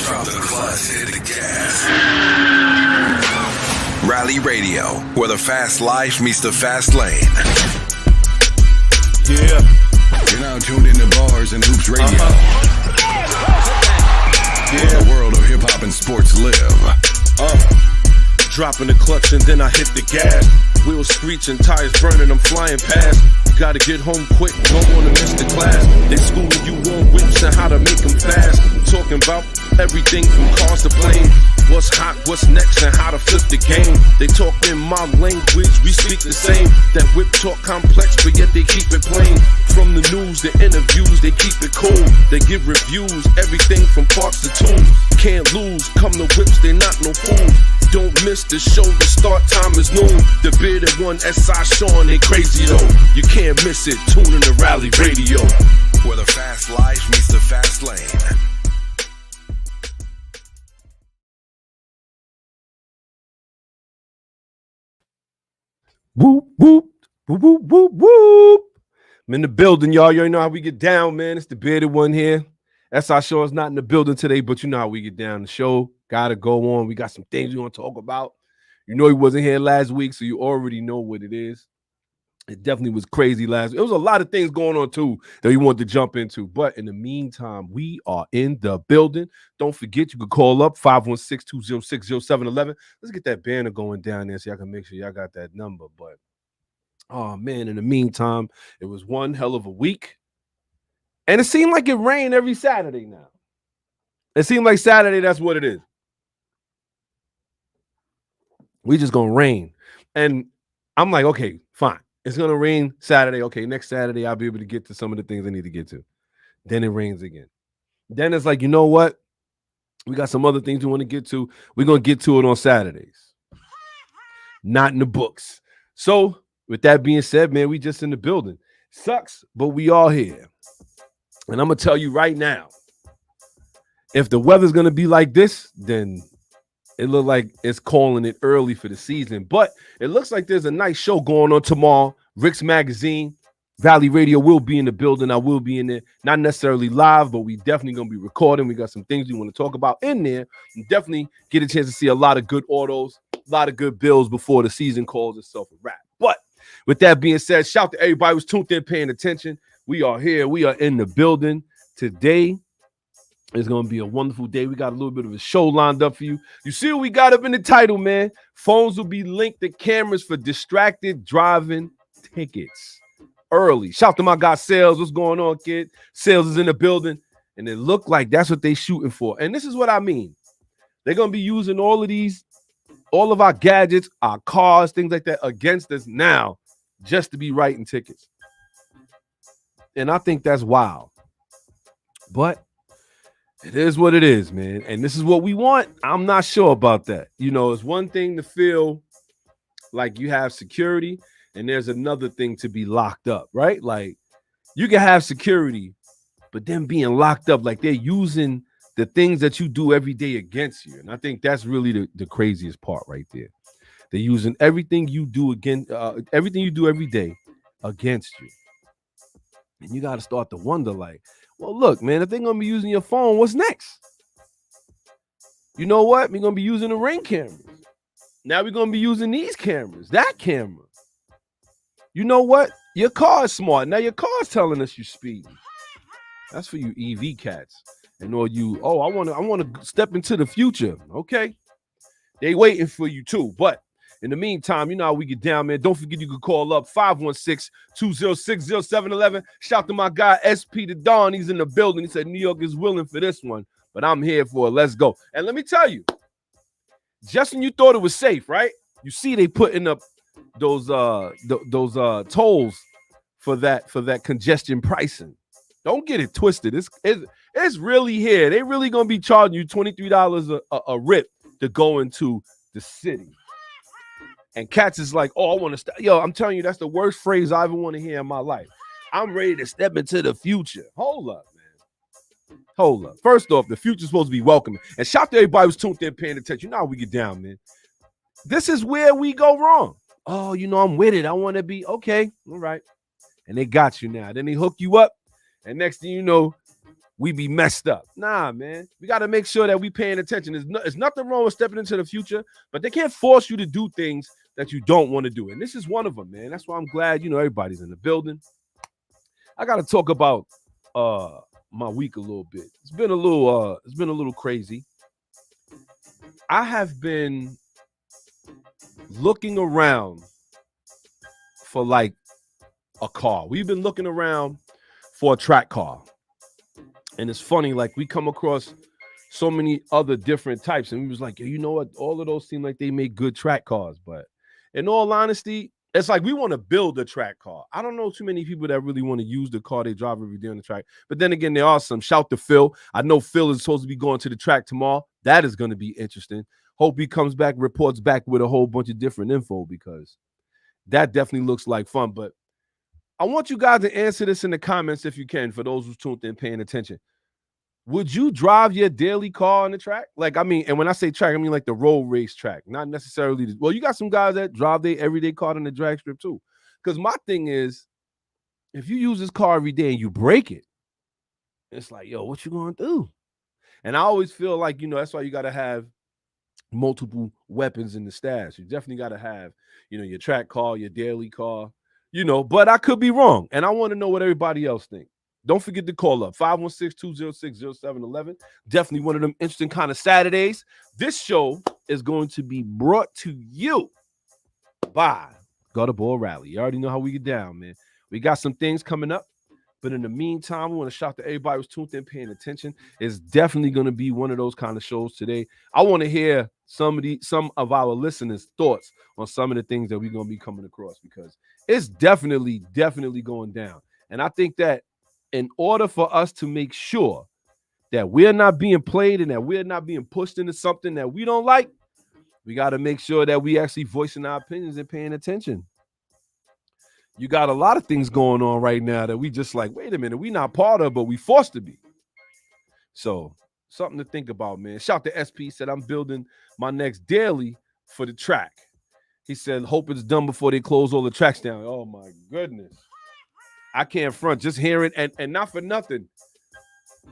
Drop the clutch, hit the gas. Rally Radio, where the fast life meets the fast lane. Yeah. You're now tuned into Bars and Hoops Radio. Yeah. The world of hip-hop and sports live. Dropping the clutch and then I hit the gas. Wheels screeching, tires burning, I'm flying past. Gotta get home quick, don't wanna miss the class. They schooling you on whips and how to make them fast. Talking about everything from cars to planes. What's hot, what's next, and how to flip the game. They talk in my language, we speak the same. That whip talk complex, but yet they keep it plain. From the news, the interviews, they keep it cool. They give reviews, everything from parts to tunes. Can't lose, come to whips, they not no fools. Don't miss the show, the start time is noon. The bearded one, S.I Shawn, they crazy though. You can't miss it, tune in to Rally Radio. Where the fast life meets the fast lane. Whoop, whoop, whoop, whoop, whoop, whoop. I'm in the building, y'all. You already know how we get down, man. It's the bearded one here. S.I Shawn's not in the building today, but you know how we get down. The show gotta go on. We got some things we want to talk about. You know he wasn't here last week, so you already know what it is. It definitely was crazy last week. There was a lot of things going on, too, that we wanted to jump into. But in the meantime, we are in the building. Don't forget, you can call up 516-206-0711. Let's get that banner going down there so y'all can make sure y'all got that number. But, oh, man, in the meantime, it was one hell of a week. And it seemed like it rained every Saturday now. It seemed like Saturday, that's what it is. We just gonna rain. And I'm like, okay, fine. It's gonna rain Saturday. Okay, next Saturday, I'll be able to get to some of the things I need to get to. Then it rains again. Then it's like, you know what? We got some other things we want to get to. We're gonna get to it on Saturdays. Not in the books. So with that being said, man, we just in the building. Sucks, but we all here. And I'm gonna tell you right now, if the weather's gonna be like this, then it looked like it's calling it early for the season. But it looks like there's a nice show going on tomorrow. Rick's Magazine, Valley Radio will be in the building. I will be in there. Not necessarily live, but we definitely going to be recording. We got some things we want to talk about in there. And definitely get a chance to see a lot of good autos, a lot of good bills before the season calls itself a wrap. But with that being said, shout to everybody who's tuned in, paying attention. We are here. We are in the building today. It's going to be a wonderful day. We got a little bit of a show lined up for you. You see what we got up in the title, man. Phones will be linked to cameras for distracted driving tickets early. Shout to my guy, Sales. What's going on, kid? Sales is in the building, and it looked like that's what they shooting for. And this is what I mean. They're going to be using all of our gadgets, our cars, things like that against us now just to be writing tickets. And I think that's wild. But it is what it is, man. And this is what we want. I'm not sure about that. You know, it's one thing to feel like you have security, and there's another thing to be locked up, right? Like, you can have security, but then being locked up, like they're using the things that you do every day against you. And I think that's really the craziest part right there. They're using everything you do everything you do every day against you. And you got to start to wonder, like, well, look, man, if they're going to be using your phone, what's next? You know what? We're going to be using the Ring cameras. Now we're going to be using these cameras, that camera. You know what? Your car is smart. Now your car's telling us you're speeding. That's for you EV cats. And all you, I want to step into the future. Okay. They waiting for you too. But in the meantime, you know how we get down, man. Don't forget you can call up 516-206-0711. Shout to my guy, SP the Dawn. He's in the building. He said New York is willing for this one, but I'm here for it. Let's go. And let me tell you, just when you thought it was safe, right? You see they putting up those tolls for that congestion pricing. Don't get it twisted. It's really here. They really gonna be charging you $23 a rip to go into the city. And cats is like, oh, I want to stop. Yo, I'm telling you, that's the worst phrase I ever want to hear in my life. I'm ready to step into the future. Hold up, man. Hold up. First off, the future's supposed to be welcoming. And shout to everybody who's tuned in, paying attention. You know how we get down, man. This is where we go wrong. Oh, you know, I'm with it. I want to be okay. All right. And they got you now. Then they hook you up. And next thing you know, we be messed up. Nah, man. We got to make sure that we paying attention. There's nothing wrong with stepping into the future, but they can't force you to do things that you don't want to do. And this is one of them, man. That's why I'm glad, everybody's in the building. I got to talk about my week a little bit. It's been a little crazy. I have been looking around for like a car. We've been looking around for a track car. And it's funny, like we come across so many other different types. And we was like, you know what? All of those seem like they make good track cars. But in all honesty, it's like we want to build a track car. I don't know too many people that really want to use the car they drive every day on the track. But then again, there are some. Shout to Phil. I know Phil is supposed to be going to the track tomorrow. That is going to be interesting. Hope he comes back, reports back with a whole bunch of different info because that definitely looks like fun. But I want you guys to answer this in the comments if you can, for those who's tuned in paying attention. Would you drive your daily car on the track? Like, I mean, and when I say track, I mean like the road race track, not necessarily. Well, you got some guys that drive their everyday car on the drag strip too. Because my thing is, if you use this car every day and you break it, it's like, yo, what you gonna do? And I always feel like, that's why you got to have multiple weapons in the stash. You definitely got to have, your track car, your daily car, but I could be wrong. And I want to know what everybody else thinks. Don't forget to call up 516-206-0711. Definitely one of them interesting kind of Saturdays. This show is going to be brought to you by GutterballRally. You already know how we get down, man. We got some things coming up. But in the meantime, we want to shout to everybody who's tuned in, paying attention. It's definitely going to be one of those kind of shows today. I want to hear some of our listeners' thoughts on some of the things that we're going to be coming across, because it's definitely going down. And I think that in order for us to make sure that we're not being played and that we're not being pushed into something that we don't like, we got to make sure that we actually voicing our opinions and paying attention. You got a lot of things going on right now that we just like, wait a minute, we not part of, but we forced to be. So something to think about, man. Shout to SP, said I'm building my next daily for the track. He said, hope it's done before they close all the tracks down. Oh my goodness. I can't front, just hearing, and not for nothing.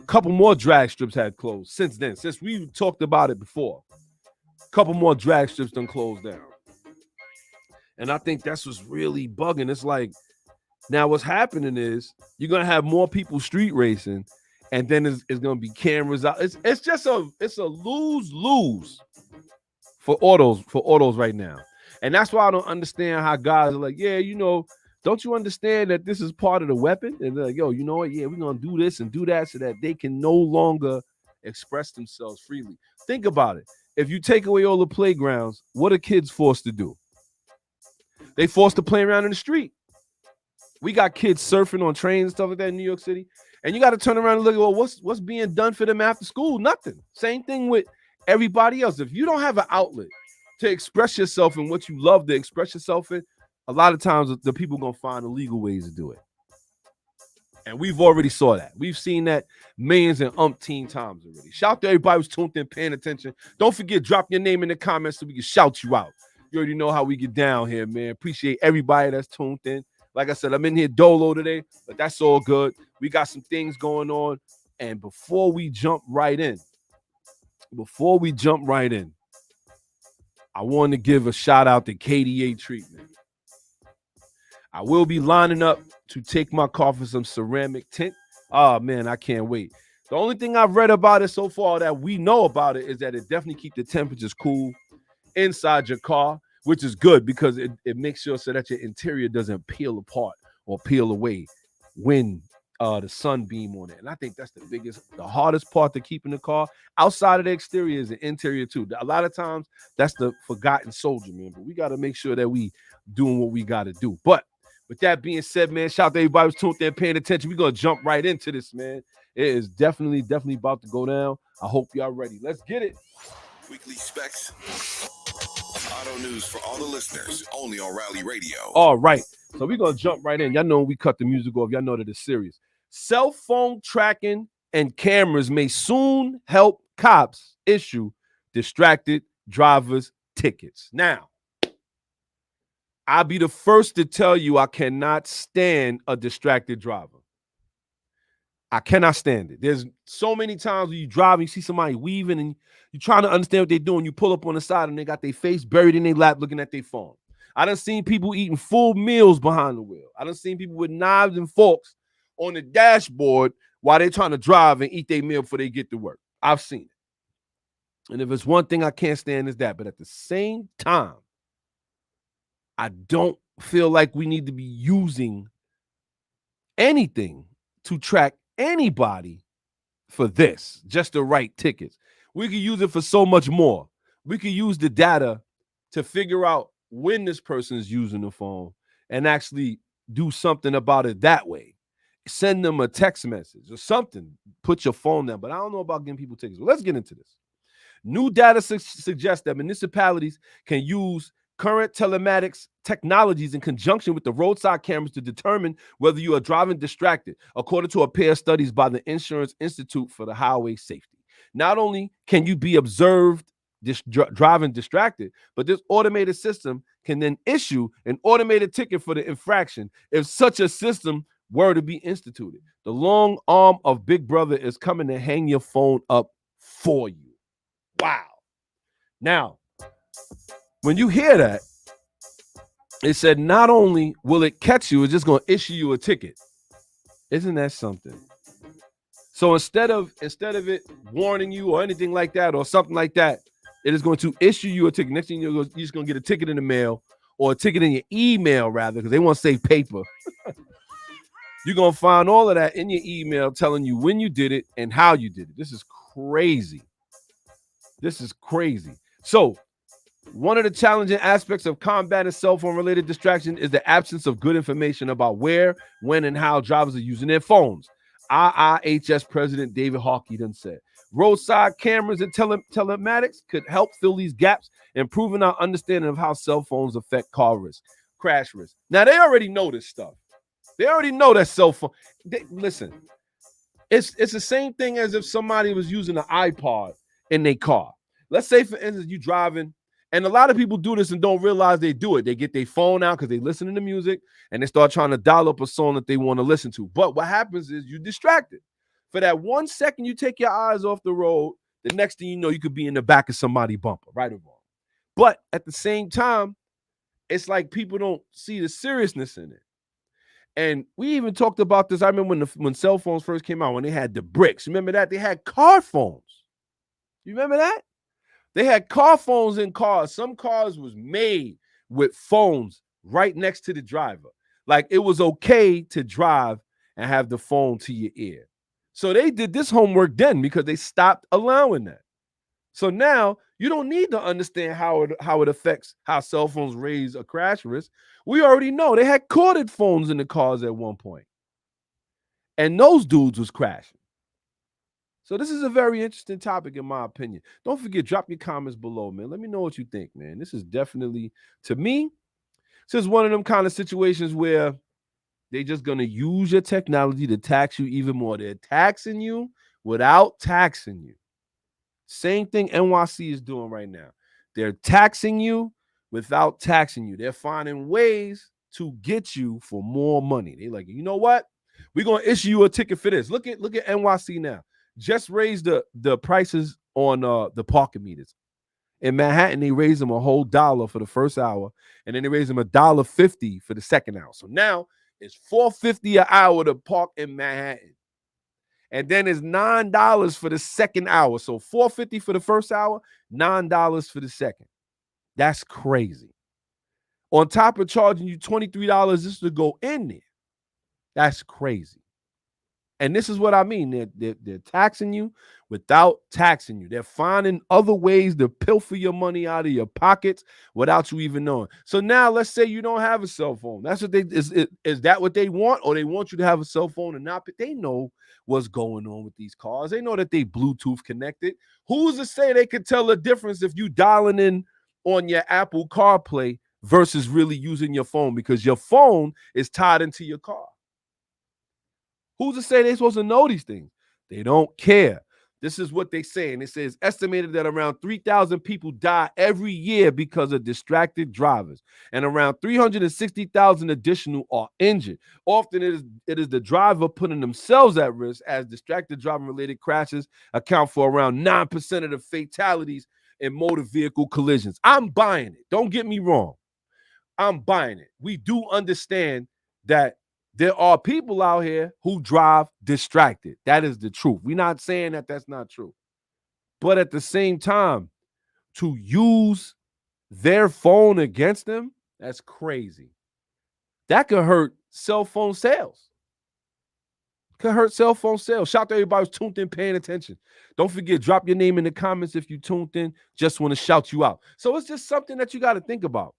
A couple more drag strips had closed since then, since we talked about it before. A couple more drag strips done closed down. And I think that's what's really bugging. It's like, now what's happening is you're going to have more people street racing, and then it's going to be cameras out. It's just a lose-lose for autos right now. And that's why I don't understand how guys are like, yeah, don't you understand that this is part of the weapon? And they're like, yo, you know what? Yeah, we're going to do this and do that so that they can no longer express themselves freely. Think about it. If you take away all the playgrounds, what are kids forced to do? They forced to play around in the street. We got kids surfing on trains and stuff like that in New York City. And you got to turn around and look at, well, what's being done for them after school? Nothing. Same thing with everybody else. If you don't have an outlet to express yourself in what you love to express yourself in, a lot of times the people are going to find illegal ways to do it. And we've already saw that. We've seen that millions and umpteen times already. Shout to everybody who's tuned in, paying attention. Don't forget, drop your name in the comments so we can shout you out. You already know how we get down here, man. Appreciate everybody that's tuned in. Like I said, I'm in here dolo today, but that's all good. We got some things going on. And before we jump right in, I want to give a shout out to KDA Treatment. I will be lining up to take my car for some ceramic tint. Oh, man, I can't wait. The only thing I've read about it so far that we know about it is that it definitely keeps the temperatures cool inside your car, which is good because it makes sure so that your interior doesn't peel apart or peel away when the sun beam on it. And I think that's the hardest part to keep in the car. Outside of the exterior is the interior too. A lot of times that's the forgotten soldier, man. But we got to make sure that we doing what we got to do. But with that being said, man, shout out to everybody who's tuned in, paying attention. We're going to jump right into this, man. It is definitely about to go down. I hope y'all ready. Let's get it. Weekly specs. Auto news for all the listeners, only on Rally Radio. All right. So we're going to jump right in. Y'all know we cut the music off. Y'all know that it's serious. Cell phone tracking and cameras may soon help cops issue distracted drivers tickets. Now, I'll be the first to tell you I cannot stand a distracted driver. I cannot stand it. There's so many times when you drive and you see somebody weaving and you're trying to understand what they're doing. You pull up on the side and they got their face buried in their lap looking at their phone. I done seen people eating full meals behind the wheel. I done seen people with knives and forks on the dashboard while they're trying to drive and eat their meal before they get to work. I've seen it. And if it's one thing I can't stand is that. But at the same time, I don't feel like we need to be using anything to track anybody for this, just to write tickets. We could use it for so much more. We could use the data to figure out when this person is using the phone and actually do something about it that way. Send them a text message or something. Put your phone down. But I don't know about getting people tickets. Well, let's get into this. New data suggests that municipalities can use current telematics technologies in conjunction with the roadside cameras to determine whether you are driving distracted, according to a pair of studies by the Insurance Institute for the Highway Safety. Not only can you be observed driving distracted, but this automated system can then issue an automated ticket for the infraction if such a system were to be instituted. The long arm of Big Brother is coming to hang your phone up for you. Wow. Now, when you hear that, it said not only will it catch you, it's just going to issue you a ticket. Isn't that something? So instead of it warning you or anything like that or something like that, it is going to issue you a ticket. Next thing you're just going to get a ticket in the mail or a ticket in your email, rather, because they want to say paper. You're going to find all of that in your email telling you when you did it and how you did it. This is crazy. This is crazy. So one of the challenging aspects of combating cell phone related distraction is the absence of good information about where, when, and how drivers are using their phones. IIHS President David Hawkey done said, roadside cameras and telematics could help fill these gaps, improving our understanding of how cell phones affect car risk, crash risk. Now, they already know this stuff. They already know that cell phone. Listen, it's the same thing as if somebody was using an iPod in their car. Let's say, for instance, you driving, and a lot of people do this and don't realize they do it. They get their phone out because they listen to music and they start trying to dial up a song that they want to listen to. But what happens is you're distracted. For that 1 second you take your eyes off the road, the next thing you know, you could be in the back of somebody's bumper, right or wrong. But at the same time, it's like people don't see the seriousness in it. And we even talked about this. I remember when cell phones first came out, when they had the bricks. Remember that? They had car phones. You remember that? They had car phones in cars. Some cars was made with phones right next to the driver. Like it was okay to drive and have the phone to your ear. So they did this homework then because they stopped allowing that. So now you don't need to understand how it affects how cell phones raise a crash risk. We already know they had corded phones in the cars at one point. And those dudes was crashing. So this is a very interesting topic in my opinion. Don't forget, drop your comments below, man. Let me know what you think, man. This is definitely, to me, this is one of them kind of situations where they're just going to use your technology to tax you even more. They're taxing you without taxing you. Same thing NYC is doing right now. They're taxing you without taxing you. They're finding ways to get you for more money. They're like, you know what? We're going to issue you a ticket for this. Look at NYC now. Just raised the prices on the parking meters. In Manhattan, they raised them a whole $1 for the first hour, and then they raised them $1.50 for the second hour. So now it's $4.50 an hour to park in Manhattan. And then it's $9 for the second hour. So $4.50 for the first hour, $9 for the second. That's crazy. On top of charging you $23 just to go in there. That's crazy. And this is what I mean. They're taxing you without taxing you. They're finding other ways to pilfer your money out of your pockets without you even knowing. So now let's say you don't have a cell phone. That's what is that what they want? Or they want you to have a cell phone and not, but they know what's going on with these cars. They know that they Bluetooth connected. Who's to say they could tell the difference if you dialing in on your Apple CarPlay versus really using your phone, because your phone is tied into your car? Who's to say they're supposed to know these things? They don't care. This is what they say. And it says estimated that around 3,000 people die every year because of distracted drivers, and around 360,000 additional are injured. Often it is the driver putting themselves at risk, as distracted driving related crashes account for around 9% of the fatalities in motor vehicle collisions. I'm buying it. Don't get me wrong. I'm buying it. We do understand that there are people out here who drive distracted. That is the truth. We're not saying that that's not true. But at the same time, to use their phone against them, that's crazy. That could hurt cell phone sales. Could hurt cell phone sales. Shout out to everybody who's tuned in, paying attention. Don't forget, drop your name in the comments if you tuned in. Just want to shout you out. So it's just something that you got to think about.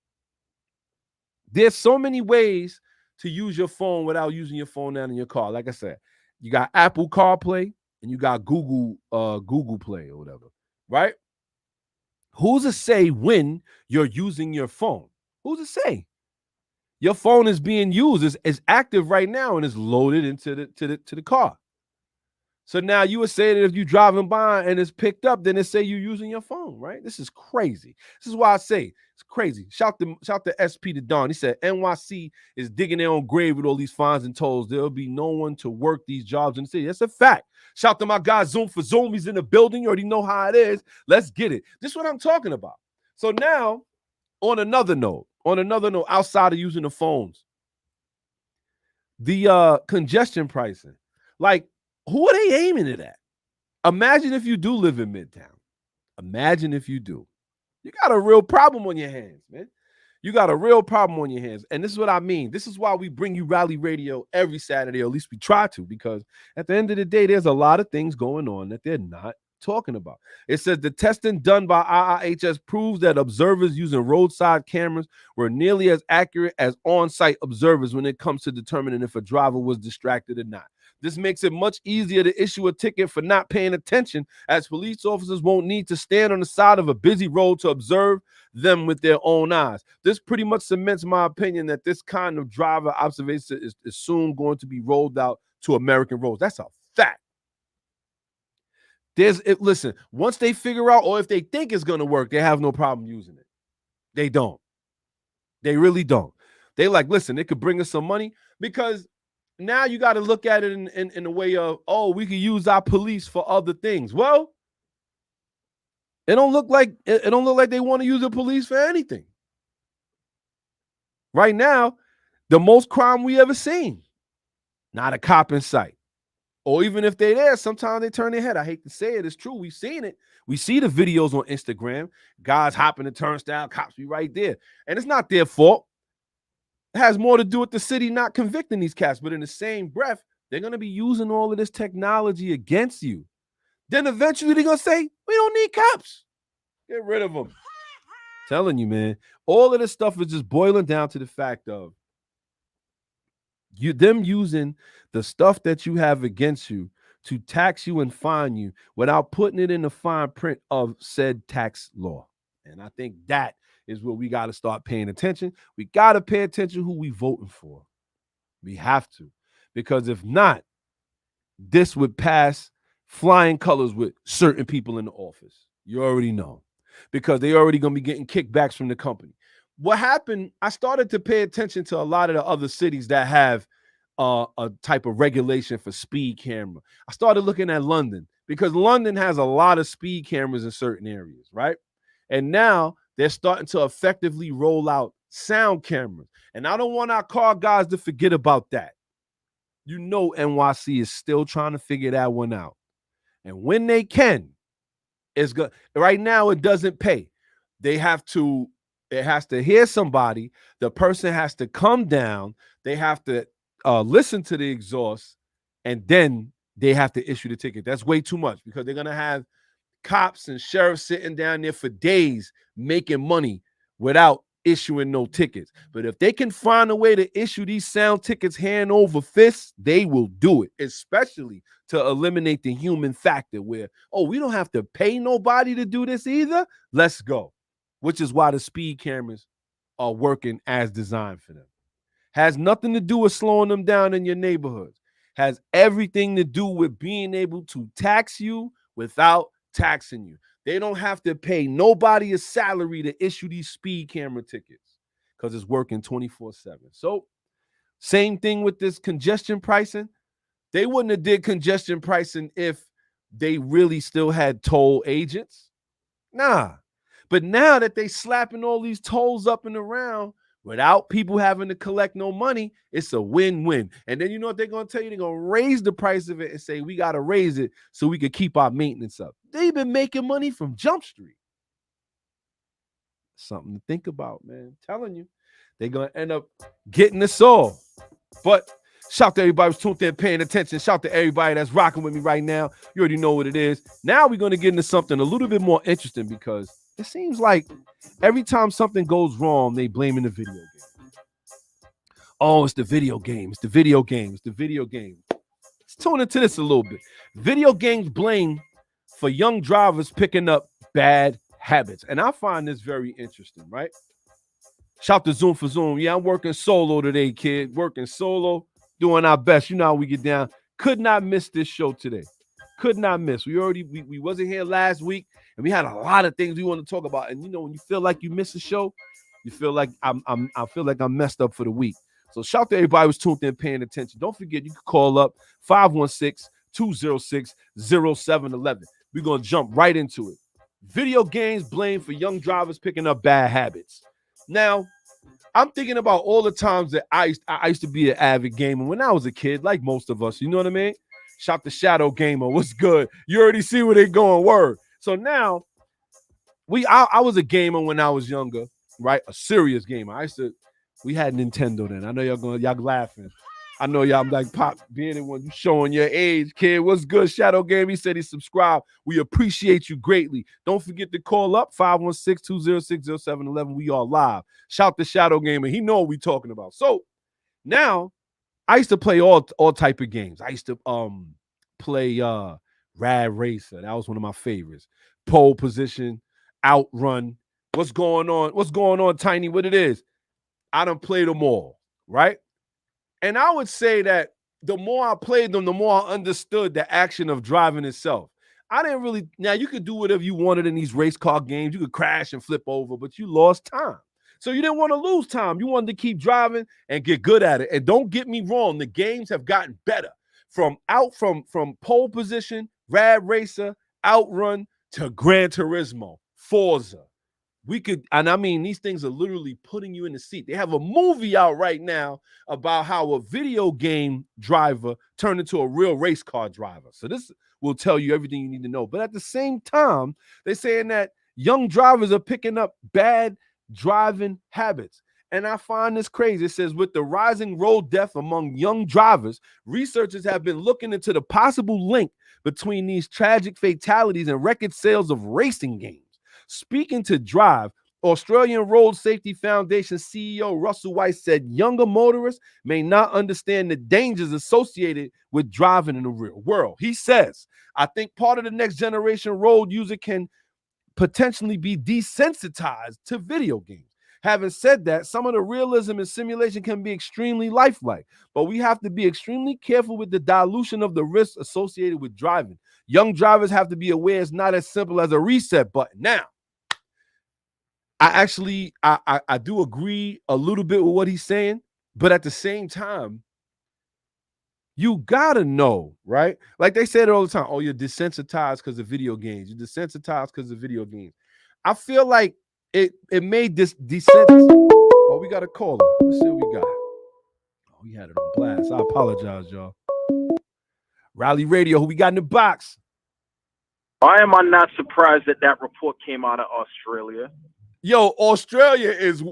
There's so many ways to use your phone without using your phone down in your car. Like I said, you got Apple CarPlay and you got Google Play or whatever, right? Who's to say when you're using your phone? Who's to say? Your phone is being used, is active right now, and is loaded into the car. So now you would say that if you're driving by and it's picked up, then it say you're using your phone, right? This is crazy. This is why I say it's crazy. Shout to SP to Don. He said NYC is digging their own grave with all these fines and tolls. There'll be no one to work these jobs in the city. That's a fact. Shout to my guy Zoom for Zoom. He's in the building. You already know how it is. Let's get it. This is what I'm talking about. So now, on another note, outside of using the phones, the congestion pricing, like, who are they aiming it at? Imagine if you do live in Midtown. Imagine if you do. You got a real problem on your hands, man. You got a real problem on your hands. And this is what I mean. This is why we bring you Rally Radio every Saturday, or at least we try to, because at the end of the day, there's a lot of things going on that they're not talking about. It says the testing done by IIHS proves that observers using roadside cameras were nearly as accurate as on-site observers when it comes to determining if a driver was distracted or not. This makes it much easier to issue a ticket for not paying attention, as police officers won't need to stand on the side of a busy road to observe them with their own eyes. This pretty much cements my opinion that this kind of driver observation is soon going to be rolled out to American roads. That's a fact. Listen, once they figure out, or if they think it's going to work, they have no problem using it. They don't. They really don't. They like, listen, it could bring us some money, because now you got to look at it in a way of, oh, we could use our police for other things. Well, it don't look like they want to use the police for anything. Right now, the most crime we ever seen, not a cop in sight. Or even if they're there, sometimes they turn their head. I hate to say it, it's true. We've seen it. We see the videos on Instagram. Guys hopping the turnstile, cops be right there. And it's not their fault. It has more to do with the city not convicting these cats. But in the same breath, they're going to be using all of this technology against you. Then eventually they're going to say, we don't need cops. Get rid of them. Telling you, man. All of this stuff is just boiling down to the fact of them using the stuff that you have against you to tax you and fine you without putting it in the fine print of said tax law. And I think that is where we got to start paying attention. We got to pay attention who we voting for. We have to. Because if not, this would pass flying colors with certain people in the office. You already know. Because they already going to be getting kickbacks from the company. What happened, I started to pay attention to a lot of the other cities that have a type of regulation for speed camera. I started looking at London, because London has a lot of speed cameras in certain areas, right? And now they're starting to effectively roll out sound cameras. And I don't want our car guys to forget about that. You know, NYC is still trying to figure that one out. And when they can, it's good. Right now, it doesn't pay. It has to hear somebody. The person has to come down. They have to listen to the exhaust, and then they have to issue the ticket. That's way too much, because they're going to have cops and sheriffs sitting down there for days making money without issuing no tickets. But if they can find a way to issue these sound tickets hand over fist, they will do it, especially to eliminate the human factor where, oh, we don't have to pay nobody to do this either. Let's go. Which is why the speed cameras are working as designed for them. Has nothing to do with slowing them down in your neighborhoods. Has everything to do with being able to tax you without taxing you. They don't have to pay nobody a salary to issue these speed camera tickets because it's working 24/7. So same thing with this congestion pricing. They wouldn't have did congestion pricing if they really still had toll agents. Nah. But now that they slapping all these tolls up and around without people having to collect no money, it's a win-win. And then you know what they're going to tell you? They're going to raise the price of it and say, we got to raise it so we could keep our maintenance up. They've been making money from Jump Street. Something to think about, man. I'm telling you, they're going to end up getting us all. But shout to everybody who's tuned in, paying attention. Shout to everybody that's rocking with me right now. You already know what it is. Now we're going to get into something a little bit more interesting because it seems like every time something goes wrong, they blaming the video game. Oh, it's the video game. It's the video game. It's the video game. Let's tune into this a little bit. Video games blame for young drivers picking up bad habits. And I find this very interesting, right? Shout to Zoom for Zoom. Yeah, I'm working solo today, kid. Working solo, doing our best. You know how we get down. Could not miss this show today. Could not miss. We wasn't here last week, and we had a lot of things we want to talk about. And you know, when you feel like you miss a show, you feel like I feel like I'm messed up for the week. So shout to everybody who's tuned in, paying attention. Don't forget, you can call up 516-206-0711. We're gonna jump right into it. Video games blamed for young drivers picking up bad habits. Now, I'm thinking about all the times that I used to be an avid gamer when I was a kid, like most of us. You know what I mean? Shout to Shadow Gamer. What's good? You already see where they going. Word. So now, I was a gamer when I was younger, right? A serious gamer. We had Nintendo then. I know y'all laughing. I know y'all like Pop being the one you showing your age, kid. What's good? Shadow Game. He said he subscribed. We appreciate you greatly. Don't forget to call up 516-206-0711. We are live. Shout to Shadow Gamer. He know what we talking about. So now I used to play all type of games. I used to play Rad Racer. That was one of my favorites. Pole position, outrun. What's going on? What's going on, Tiny? What it is? I done played them all, right? And I would say that the more I played them, the more I understood the action of driving itself. I didn't really, now you could do whatever you wanted in these race car games. You could crash and flip over, but you lost time. So you didn't want to lose time. You wanted to keep driving and get good at it. And don't get me wrong, the games have gotten better. From pole position, Rad Racer, Outrun to Gran Turismo, Forza. These things are literally putting you in the seat. They have a movie out right now about how a video game driver turned into a real race car driver. So this will tell you everything you need to know. But at the same time, they're saying that young drivers are picking up bad driving habits. And I find this crazy. It says, with the rising road death among young drivers, researchers have been looking into the possible link between these tragic fatalities and record sales of racing games. Speaking to Drive, Australian Road Safety Foundation CEO Russell White said younger motorists may not understand the dangers associated with driving in the real world. He says, I think part of the next generation road user can potentially be desensitized to video games. Having said that, some of the realism and simulation can be extremely lifelike, but we have to be extremely careful with the dilution of the risks associated with driving. Young drivers have to be aware it's not as simple as a reset button. Now, I do agree a little bit with what he's saying, but at the same time, you gotta know, right? Like they said all the time, oh, you're desensitized because of video games. You're desensitized because of video games. I feel like it made this desensitized. Oh, we got a caller. Let's see what we got. Oh, we had it on blast. I apologize, y'all. Rally Radio, who we got in the box? Why am I not surprised that report came out of Australia? Yo, Australia is...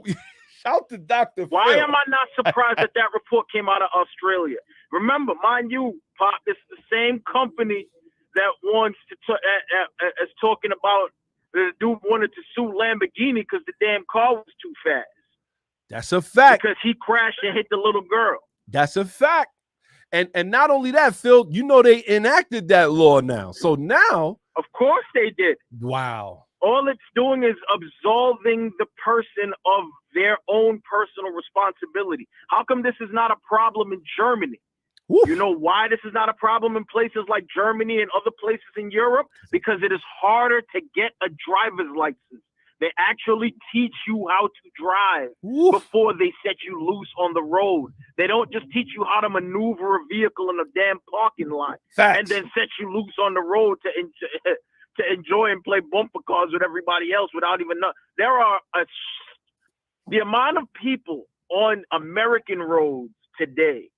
Shout to Dr. Why Phil. am I not surprised that report came out of Australia? Remember, mind you, Pop, it's the same company that wants to is talking about the dude wanted to sue Lamborghini because the damn car was too fast. That's a fact. Because he crashed and hit the little girl. That's a fact. And not only that, Phil, you know they enacted that law now. So now... Of course they did. Wow. All it's doing is absolving the person of their own personal responsibility. How come this is not a problem in Germany? Woof. You know why this is not a problem in places like Germany and other places in Europe? Because it is harder to get a driver's license. They actually teach you how to drive Woof. before they set you loose on the road. They don't just teach you how to maneuver a vehicle in a damn parking lot Facts. and then set you loose on the road to enjoy and play bumper cars with everybody else without even knowing. There are the amount of people on American roads today,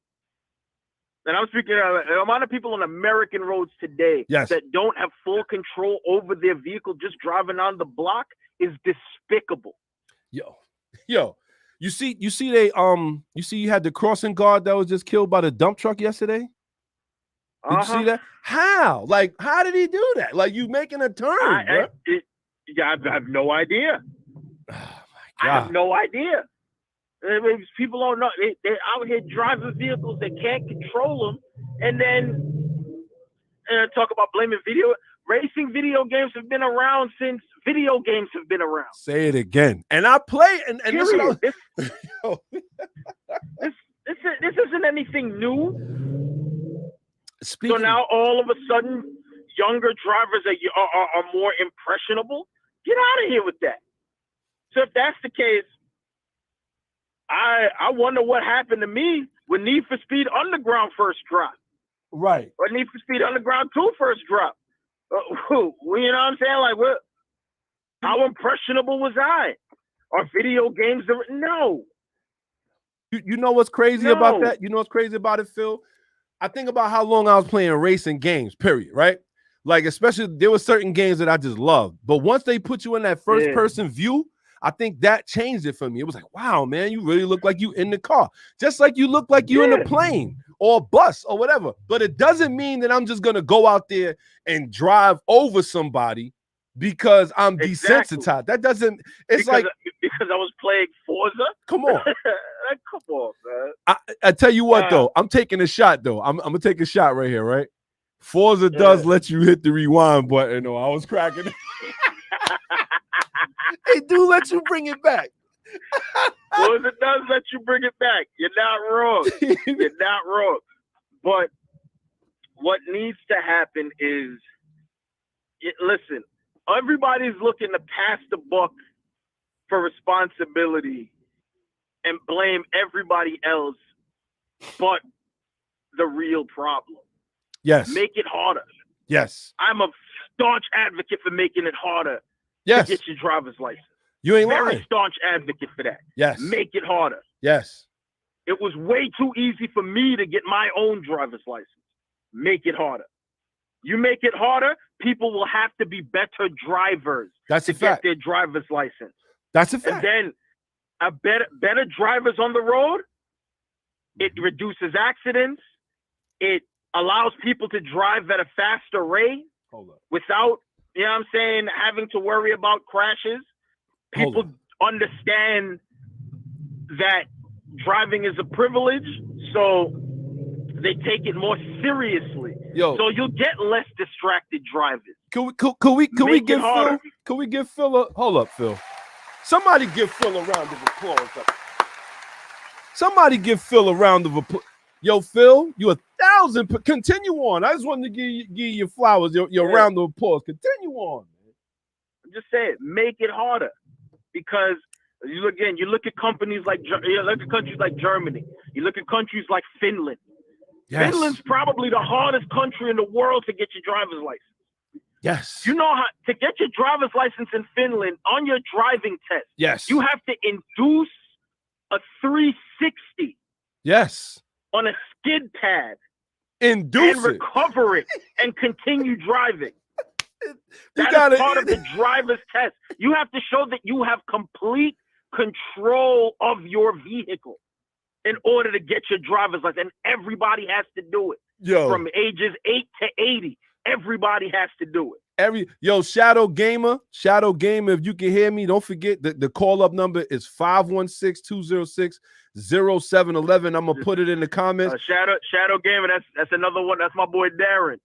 and I'm speaking of the amount of people on American roads today Yes. that don't have full control over their vehicle just driving on the block is despicable. Yo, you see you had the crossing guard that was just killed by the dump truck yesterday. Did you see that? How? Like, how did he do that? Like, you making a turn, bro? I have no idea. Oh my God. I have no idea. People don't know. They're out here driving vehicles. They can't control them. And then talk about blaming video. Racing video games have been around since video games have been around. Say it again. And I play, and this isn't anything new. Speaking, So now all of a sudden, younger drivers are more impressionable. Get out of here with that. So if that's the case, I wonder what happened to me when Need for Speed Underground first dropped. right. Or Need for Speed Underground 2 first dropped. You know what I'm saying? Like, how impressionable was I? Are video games? No. You know what's crazy about that? You know what's crazy about it, Phil? I think about how long I was playing racing games, period, right? Like, especially, there were certain games that I just loved. But once they put you in that first-person view, I think that changed it for me. It was like, wow, man, you really look like you in the car. Just like you look like you in a plane or a bus or whatever. But it doesn't mean that I'm just going to go out there and drive over somebody because I'm desensitized. That doesn't, it's because I was playing Forza? Come on. Come on, man. I tell you what, though, I'm taking a shot, though. I'm going to take a shot right here, right? Forza does let you hit the rewind button. Oh, I was cracking it. They do let you bring it back. Forza does let you bring it back. You're not wrong. You're not wrong. But what needs to happen is, listen, everybody's looking to pass the buck for responsibility and blame everybody else but the real problem. Yes. Make it harder. Yes. I'm a staunch advocate for making it harder to get your driver's license. You ain't Very lying. staunch advocate for that. Yes. Make it harder. Yes. It was way too easy for me to get my own driver's license. Make it harder. You make it harder, people will have to be better drivers to get their driver's license. That's a fact. And then better drivers on the road, it reduces accidents. It allows people to drive at a faster rate without, you know what I'm saying, having to worry about crashes. People understand that driving is a privilege, so they take it more seriously. So you'll get less distracted drivers. Can we give Phil a hold up, Phil? Somebody give Phil a round of applause. Somebody give Phil a round of applause. Yo, Phil, you 1,000. Continue on. I just wanted to give you your flowers, your round of applause. Continue on, man. I'm just saying, make it harder, because you look at companies like countries like Germany. You look at countries like Finland. Yes. Finland's probably the hardest country in the world to get your driver's license. Yes. You know how to get your driver's license in Finland on your driving test. Yes. You have to induce a 360. Yes. On a skid pad. Induce and recover it and continue driving. That is part of the driver's test. You have to show that you have complete control of your vehicle in order to get your driver's license. And everybody has to do it. From ages 8 to 80. Everybody has to do it. Shadow Gamer, if you can hear me, don't forget the call-up number is 516-206-0711. I'm gonna put it in the comments. Shadow Gamer, that's another one. That's my boy Darren.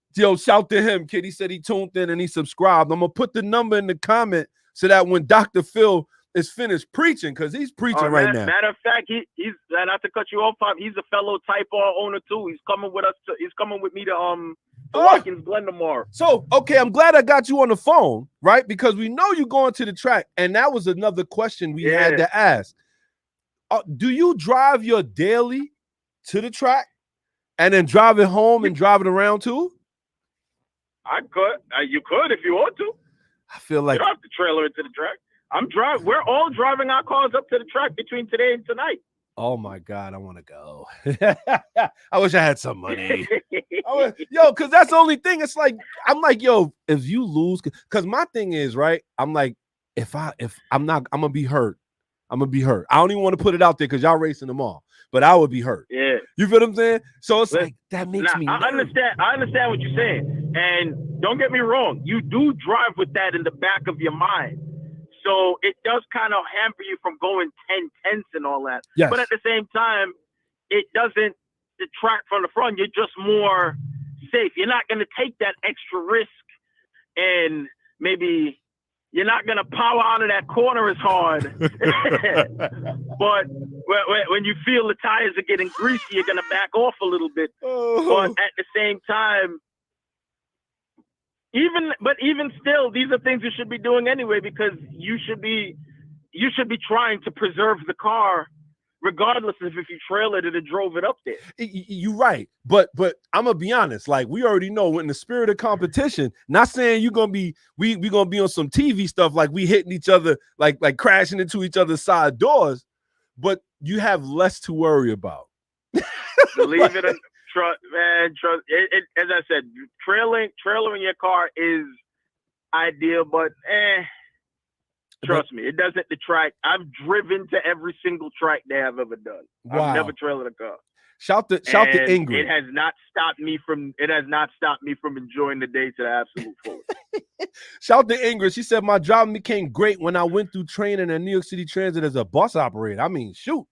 Shout to him, kid. He said he tuned in and he subscribed. I'm gonna put the number in the comment so that when Dr. Phil is finished preaching because he's preaching right now. Matter of fact, he's not to cut you off, Pop. He's a fellow Type R owner too. He's coming with us. He's coming with me to Watkins Glen tomorrow. So okay, I'm glad I got you on the phone, right? Because we know you're going to the track, and that was another question we had to ask. Do you drive your daily to the track and then drive it home and drive it around too? I could. You could if you want to. I feel like you don't have to trailer it to the track. I'm driving. We're all driving our cars up to the track between today and tonight. Oh my God, I want to go. I wish I had some money. Because that's the only thing. It's like, I'm like, yo, if you lose, because my thing is, right, I'm like, if I'm not, I'm gonna be hurt. I'm gonna be hurt. I don't even want to put it out there because y'all racing them all, but I would be hurt. Yeah. You feel what I'm saying? So it's like, that makes me nervous. I understand what you're saying. And don't get me wrong, you do drive with that in the back of your mind. So it does kind of hamper you from going 10/10 and all that. Yes. But at the same time, it doesn't detract from the front. You're just more safe. You're not going to take that extra risk, and maybe you're not going to power out of that corner as hard. But when you feel the tires are getting greasy, you're going to back off a little bit. But at the same time, even still, these are things you should be doing anyway, because you should be trying to preserve the car, regardless of if you trailered it or drove it up there. You're right, but I'm gonna be honest. Like, we already know, in the spirit of competition, not saying you're gonna be we gonna be on some TV stuff like we hitting each other, like crashing into each other's side doors, but you have less to worry about. Believe it or trust, man. Trust it. As I said, trailering your car is ideal, but trust me, it doesn't detract. I've driven to every single track they have ever done. Wow. I've never trailered a car. Shout to Ingrid. It has not stopped me from enjoying the day to the absolute fullest. Shout to Ingrid. She said my job became great when I went through training at New York City Transit as a bus operator. I mean, shoot.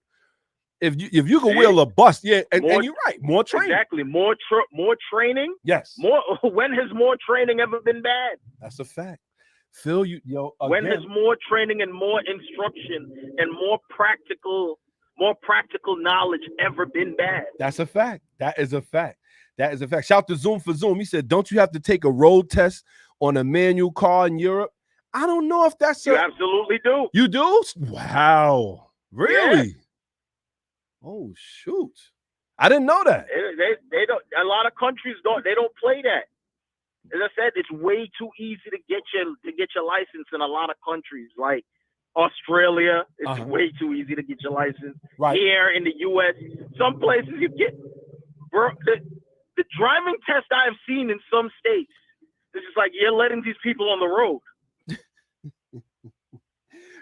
If you can wheel a bus, and you're right, more training. Exactly, more training. Yes. When has more training ever been bad? That's a fact. Phil, when has more training and more instruction and more practical knowledge ever been bad? That's a fact. That is a fact. Shout to Zoom for Zoom. He said, don't you have to take a road test on a manual car in Europe? I don't know if that's You absolutely do. You do? Wow. Really? Yeah. Oh, shoot. I didn't know that. They don't. A lot of countries don't play that. As I said, it's way too easy to get your license in a lot of countries. Like Australia, it's way too easy to get your license. Right. Here in the U.S., some places you get, bro, the driving test I've seen in some states, it's just like you're letting these people on the road.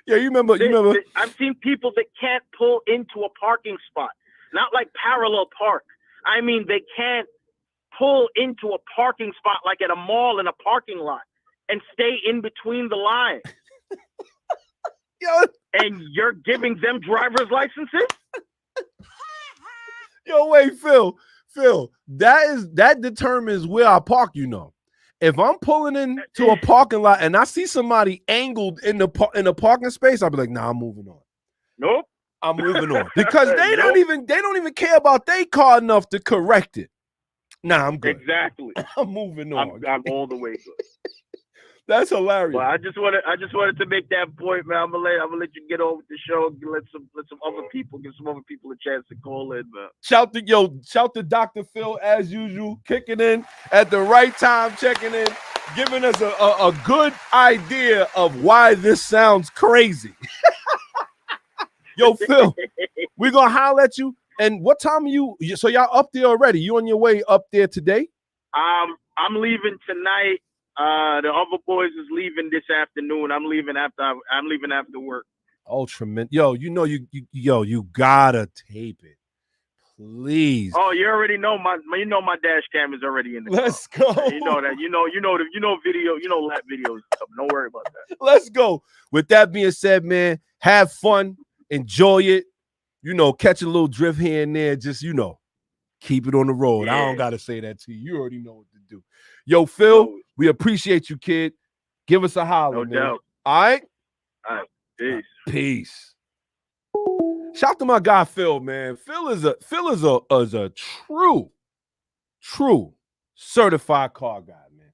Yeah, you remember. I've seen people that can't pull into a parking spot, not like parallel park. I mean, they can't pull into a parking spot like at a mall in a parking lot and stay in between the lines. And you're giving them driver's licenses? Yo, wait, Phil, that determines where I park, If I'm pulling into a parking lot and I see somebody angled in the parking space, I'll be like, nah, I'm moving on. Nope. I'm moving on. Because they don't even care about their car enough to correct it. Nah, I'm good. Exactly. I'm moving on. I'm all the way good. That's hilarious. Well, I just wanted to make that point, man. I'm gonna let you get on with the show. Let some other people, give some other people a chance to call in, man. Shout to Dr. Phil as usual, kicking in at the right time, checking in, giving us a good idea of why this sounds crazy. Yo, Phil, we're gonna holler at you. And what time are you? So y'all up there already? You on your way up there today? I'm leaving tonight. The other boys is leaving this afternoon. I'm leaving after work. Oh, tremendous! Yo, you gotta tape it, please. Oh, you already know my dash cam is already in the Let's car. go. You know that. You know video. You know lap videos. Don't worry about that. Let's go. With that being said, man, have fun, enjoy it. Catch a little drift here and there. Just keep it on the road. Yeah. I don't gotta say that to you. You already know what to do. Yo, Phil, we appreciate you, kid. Give us a holler, no man. Doubt. All right? All right. Peace. Shout out to my guy Phil, man. Phil is a true certified car guy, man.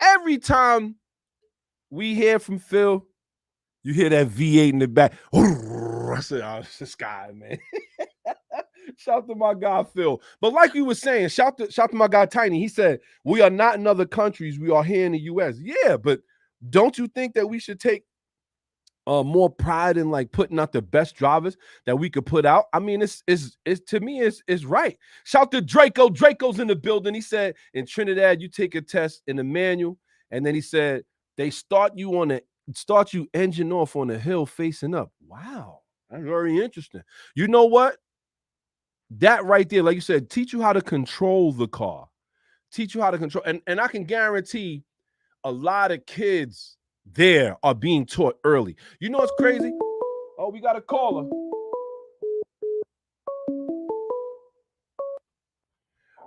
Every time we hear from Phil, you hear that V8 in the back. I said, oh, it's this guy, man. Shout out to my guy Phil. But like you were saying, shout to my guy Tiny. He said, we are not in other countries. We are here in the US. Yeah, but don't you think that we should take more pride in like putting out the best drivers that we could put out? I mean, it's to me, it's right. Shout to Draco. Draco's in the building. He said in Trinidad, you take a test in the manual, and then he said they start you engine off on a hill facing up. Wow, that's very interesting. You know what? That right there, like you said, teach you how to control the car. Teach you how to control, and I can guarantee a lot of kids there are being taught early. You know what's crazy? Oh, we got a caller.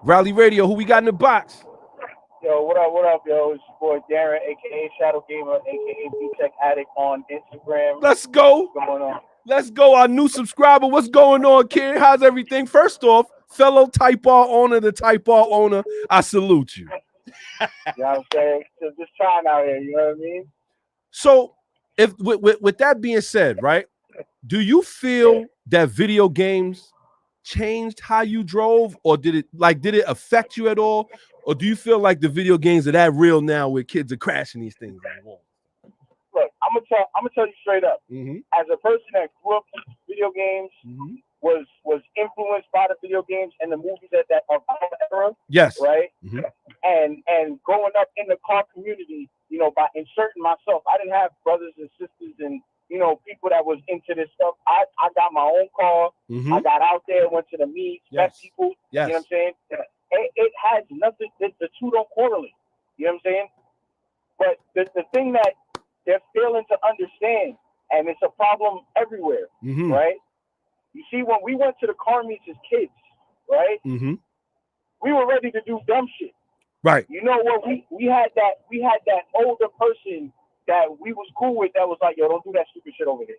Rally Radio, who we got in the box? Yo, what up, yo? It's your boy Darren, a.k.a. Shadow Gamer, a.k.a. B-Tech Addict on Instagram. Let's go. What's going on? Let's go. Our new subscriber. What's going on, kid? How's everything? First off, fellow Type R owner, the Type R owner, I salute you. You know what I'm saying? Just trying out here, you know what I mean? So, if with that being said, right, do you feel that video games changed how you drove, or did it affect you at all, or do you feel like the video games are that real now where kids are crashing these things? Look, I'm gonna tell you straight up. Mm-hmm. As a person that grew up with video games, Mm-hmm. was influenced by the video games and the movies that of our era. Yes. Right. Mm-hmm. And growing up in the car community, you know, by inserting myself, I didn't have brothers and sisters and, you know, people that was into this stuff. I got my own car. Mm-hmm. I got out there, went to the meets, met people. Yes. You know what I'm saying? It has nothing. The two don't correlate. You know what I'm saying? But the thing that they're failing to understand, and it's a problem everywhere, mm-hmm. right? You see, when we went to the car meets as kids, right? Mm-hmm. We were ready to do dumb shit. Right. You know what? We had that older person that we was cool with that was like, yo, don't do that stupid shit over there.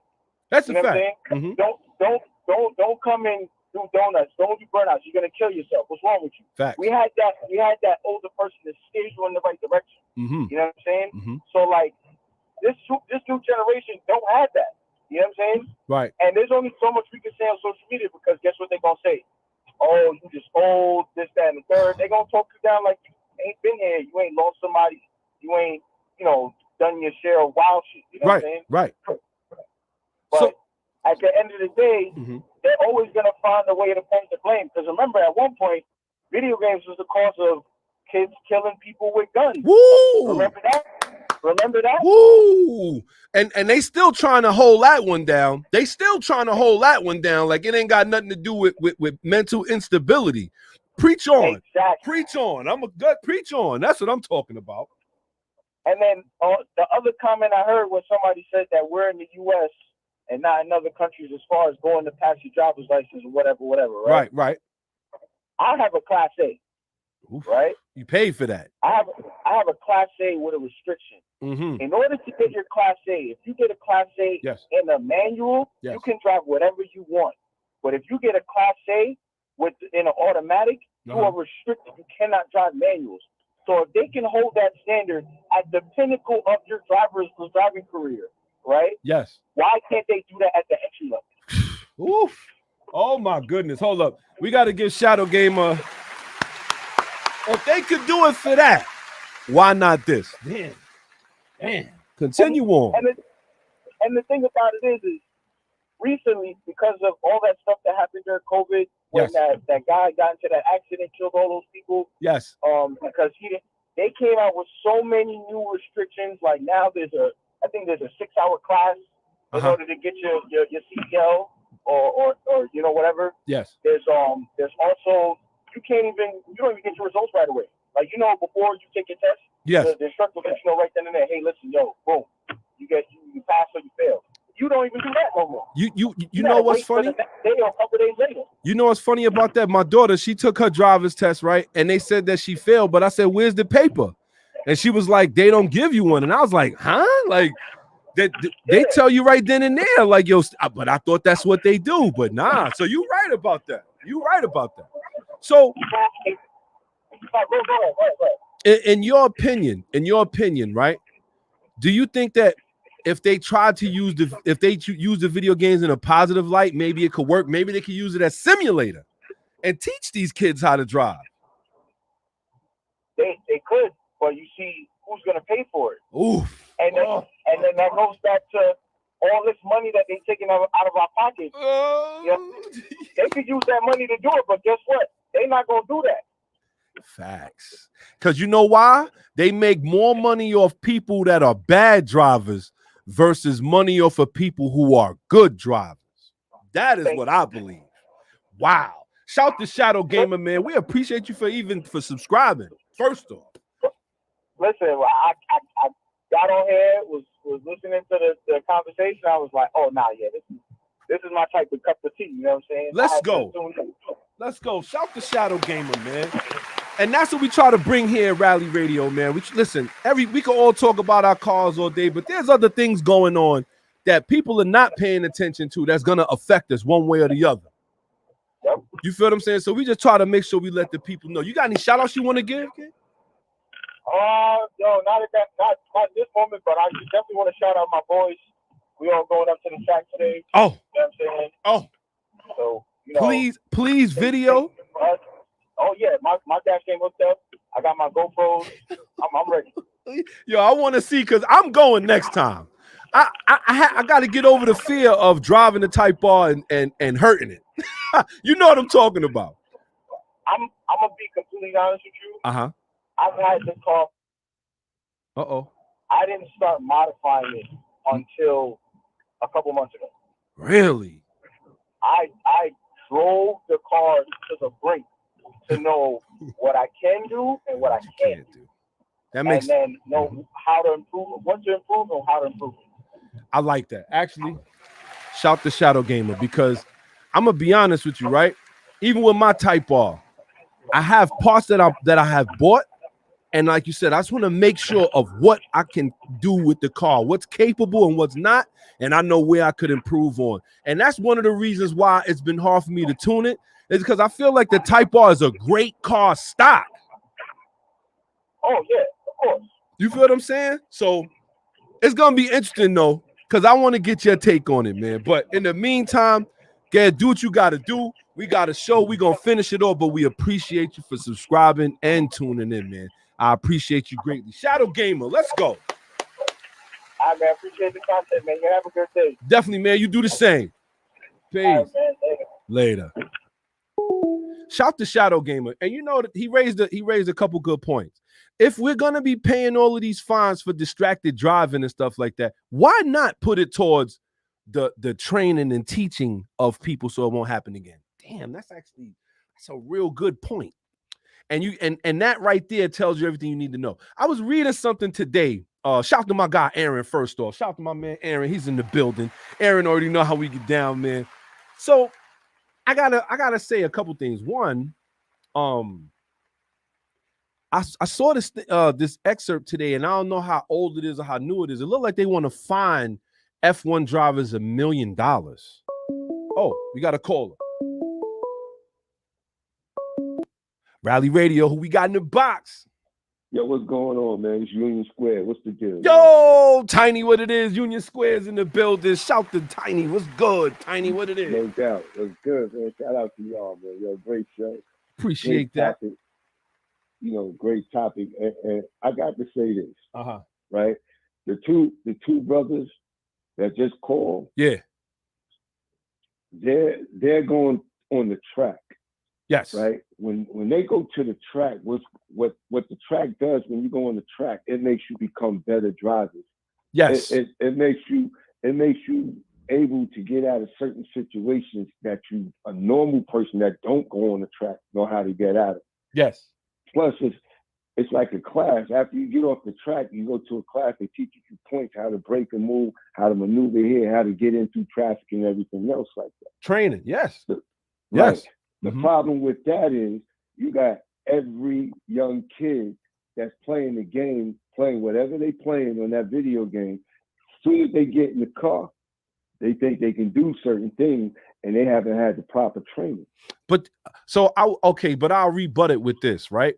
That's you a know fact. What I'm saying? Mm-hmm. Don't come and do donuts. Don't do burnouts. You're gonna kill yourself. What's wrong with you? Facts. We had that older person that steers you in the right direction. Mm-hmm. You know what I'm saying? Mm-hmm. So like this new generation don't have that. You know what I'm saying? Right. And there's only so much we can say on social media because guess what they're gonna say? Oh, you just old, this, that, and the third. They're gonna talk you down like you ain't been here. You ain't lost somebody. You ain't, you know, done your share of wild shit. You know what I'm saying? Right. But so, at the end of the day, mm-hmm. they're always gonna find a way to point the blame. Because remember, at one point, video games was the cause of kids killing people with guns. Woo! Remember that? Woo! And they still trying to hold that one down. They still trying to hold that one down like it ain't got nothing to do with mental instability. Preach on. Exactly. Preach on. Preach on. That's what I'm talking about. And then the other comment I heard was somebody said that we're in the U.S. and not in other countries as far as going to pass your driver's license or whatever, right? Right. I have a Class A, Oof. right? You paid for that. I have a Class A with a restriction. Mm-hmm. In order to get your Class A, if you get a Class A in a manual, you can drive whatever you want. But if you get a Class A in an automatic, you are restricted. You cannot drive manuals. So if they can hold that standard at the pinnacle of your driving career, right? Yes. Why can't they do that at the entry level? Oof. Oh my goodness. Hold up. We got to give Shadow Gamer. If they could do it for that, why not this? Damn. Continue on. And the thing about it is recently, because of all that stuff that happened during COVID, when that guy got into that accident, killed all those people. Yes. Because they came out with so many new restrictions. Like now I think there's a 6-hour class in order to get your CDL or you know whatever. Yes. There's also you don't even get your results right away. Like before you take your test. Yes. The instructor lets you know right then and there. Hey, listen, yo, boom, you pass or you fail. You don't even do that no more. You know what's funny? Day or a couple days later. You know what's funny about that? My daughter, she took her driver's test, right? And they said that she failed, but I said, where's the paper? And she was like, they don't give you one. And I was like, huh? Like, They tell you right then and there, like, yo, but I thought that's what they do. But nah, so you right about that. You right about that. So in your opinion, right? Do you think that if they tried to use use the video games in a positive light, maybe it could work? Maybe they could use it as simulator and teach these kids how to drive. They could, but you see who's gonna pay for it. Oof. And then that goes back to all this money that they're taking out of our pockets. They could use that money to do it, but guess what? They're not gonna do that. Facts. Because you know why? They make more money off people that are bad drivers versus money off of people who are good drivers. That is what I believe. Wow. Shout to Shadow Gamer, man. We appreciate you for subscribing. First off. Listen, I got on here, was listening to the conversation. I was like, oh, nah, yeah, this is my type of cup of tea. You know what I'm saying? Let's go. Shout to Shadow Gamer, man. And that's what we try to bring here at Rally Radio, man. We can all talk about our cars all day, but there's other things going on that people are not paying attention to that's gonna affect us one way or the other. Yep. You feel what I'm saying? So we just try to make sure we let the people know. You got any shout outs you want to give, kid? No, not at this moment, but I definitely want to shout out my boys. We all going up to the track today. Oh. You know what I'm saying? Oh. So, you know, please video. Oh yeah, my dash came hooked up. I got my GoPros. I'm ready. Yo, I want to see because I'm going next time. I got to get over the fear of driving the Type R and hurting it. You know what I'm talking about. I'm gonna be completely honest with you. I've had this car. I didn't start modifying it until a couple months ago. Really? I drove the car to the brink to know what I can do and what I can't do. That makes and then know how to improve, what to improve, and how to improve it. I like that. Actually, shout to Shadow Gamer because I'm gonna be honest with you, right? Even with my Type R, I have parts that I have bought, and like you said, I just want to make sure of what I can do with the car, what's capable and what's not, and I know where I could improve on. And that's one of the reasons why it's been hard for me to tune it, is because I feel like the Type R is a great car stock. Oh yeah, of course. You feel what I'm saying? So it's gonna be interesting though, because I want to get your take on it, man. But in the meantime, do what you gotta do. We got a show. We're gonna finish it off, but we appreciate you for subscribing and tuning in, man. I appreciate you greatly. Shadow Gamer, let's go. I appreciate the content, man. You have a good day. Definitely, man. You do the same. Peace. Right, man. Later. Shout to Shadow Gamer. And you know that he raised a couple good points. If we're gonna be paying all of these fines for distracted driving and stuff like that, why not put it towards the training and teaching of people so it won't happen again? Damn, that's a real good point. And you and that right there tells you everything you need to know. I was reading something today. Shout to my guy Aaron. First off, shout to my man Aaron. He's in the building. Aaron already know how we get down, man. So I gotta say a couple things. One, I saw this excerpt today, and I don't know how old it is or how new it is. It looked like they want to fine F1 drivers $1 million. Oh, we got a caller. Rally Radio, who we got in the box? Yo, what's going on, man? It's Union Square. What's the deal? Yo, man? Tiny, what it is? Union Square's in the building. Shout to Tiny. What's good, Tiny? What it is? No doubt. What's good, man? Shout out to y'all, man. Yo, great show. Appreciate great that. Topic. You know, great topic. And I got to say this. Right? The two brothers that just called. Yeah. They're going on the track. Yes. Right. When they go to the track, what the track does when you go on the track, it makes you become better drivers. Yes. It makes you able to get out of certain situations that a normal person that don't go on the track know how to get out of. Yes. Plus, it's like a class. After you get off the track, you go to a class. They teach you points, how to brake and move, how to maneuver here, how to get in through traffic and everything else like that. Training. Yes. Yes. Right. The problem with that is you got every young kid that's playing the game, playing whatever they playing on that video game, soon as they get in the car, they think they can do certain things, and they haven't had the proper training. But I'll rebut it with this, right?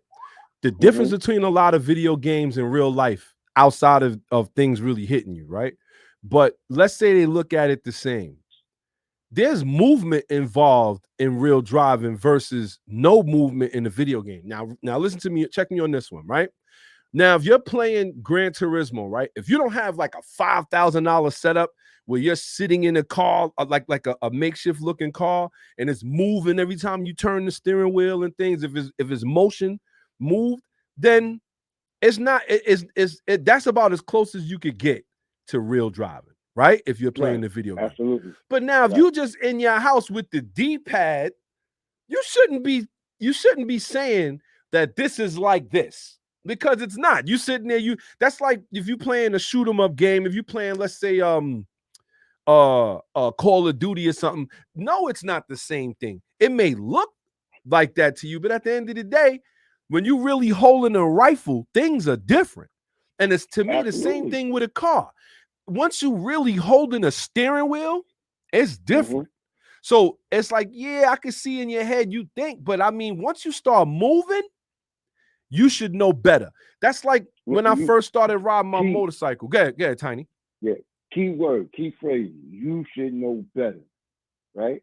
The difference between a lot of video games and real life, outside of things really hitting you, right? But let's say they look at it the same. There's movement involved in real driving versus no movement in the video game. Now listen to me, check me on this one, right? Now, if you're playing Gran Turismo, right? If you don't have like a $5,000 setup where you're sitting in a car, like a makeshift looking car, and it's moving every time you turn the steering wheel and things, if it's motion moved, then it's not, that's about as close as you could get to real driving, right? If you're playing the video game. Absolutely. But now if you just in your house with the D-pad, you shouldn't be saying that this is like this, because it's not. You sitting there, that's like if you playing a shoot 'em up game, if you playing, let's say Call of Duty or something. No, it's not the same thing. It may look like that to you, but at the end of the day, when you really holding a rifle, things are different. And it's, to me, the same thing with a car. Once you really holding a steering wheel, it's different. So it's like, yeah, I can see in your head you think, but I mean, once you start moving, you should know better. That's like when I first started riding my motorcycle. Go ahead, Tiny. Yeah, key phrase, you should know better, right?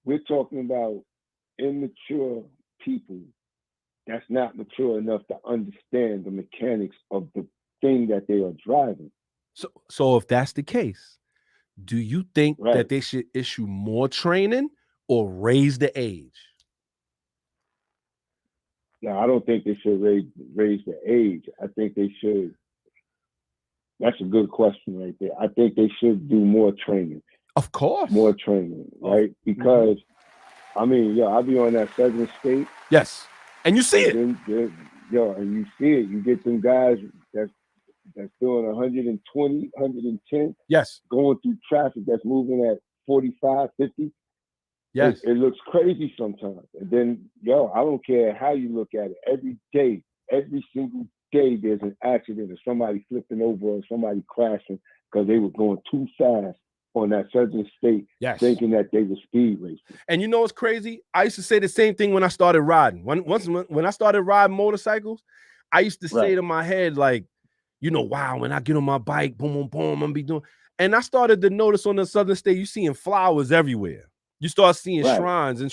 We're talking about immature people that's not mature enough to understand the mechanics of the thing that they are driving. So if that's the case, do you think that they should issue more training or raise the age? No, I don't think they should raise the age. I think they should. That's a good question right there. I think they should do more training. Of course. More training, right? Because, I mean, I'll be on that Southern State. Yes. And you see it. And you see it. You get them guys that's doing 120, 110. Yes. Going through traffic that's moving at 45, 50. Yes. It looks crazy sometimes. And then, I don't care how you look at it. Every day, every single day, there's an accident or somebody flipping over or somebody crashing because they were going too fast on that Southern State, thinking that they were speed racing. And you know what's crazy? I used to say the same thing when I started riding. When I started riding motorcycles, I used to say to my head, like, wow, when I get on my bike, boom, boom, boom, I'm gonna be doing. And I started to notice on the Southern State, you seeing flowers everywhere. You start seeing shrines and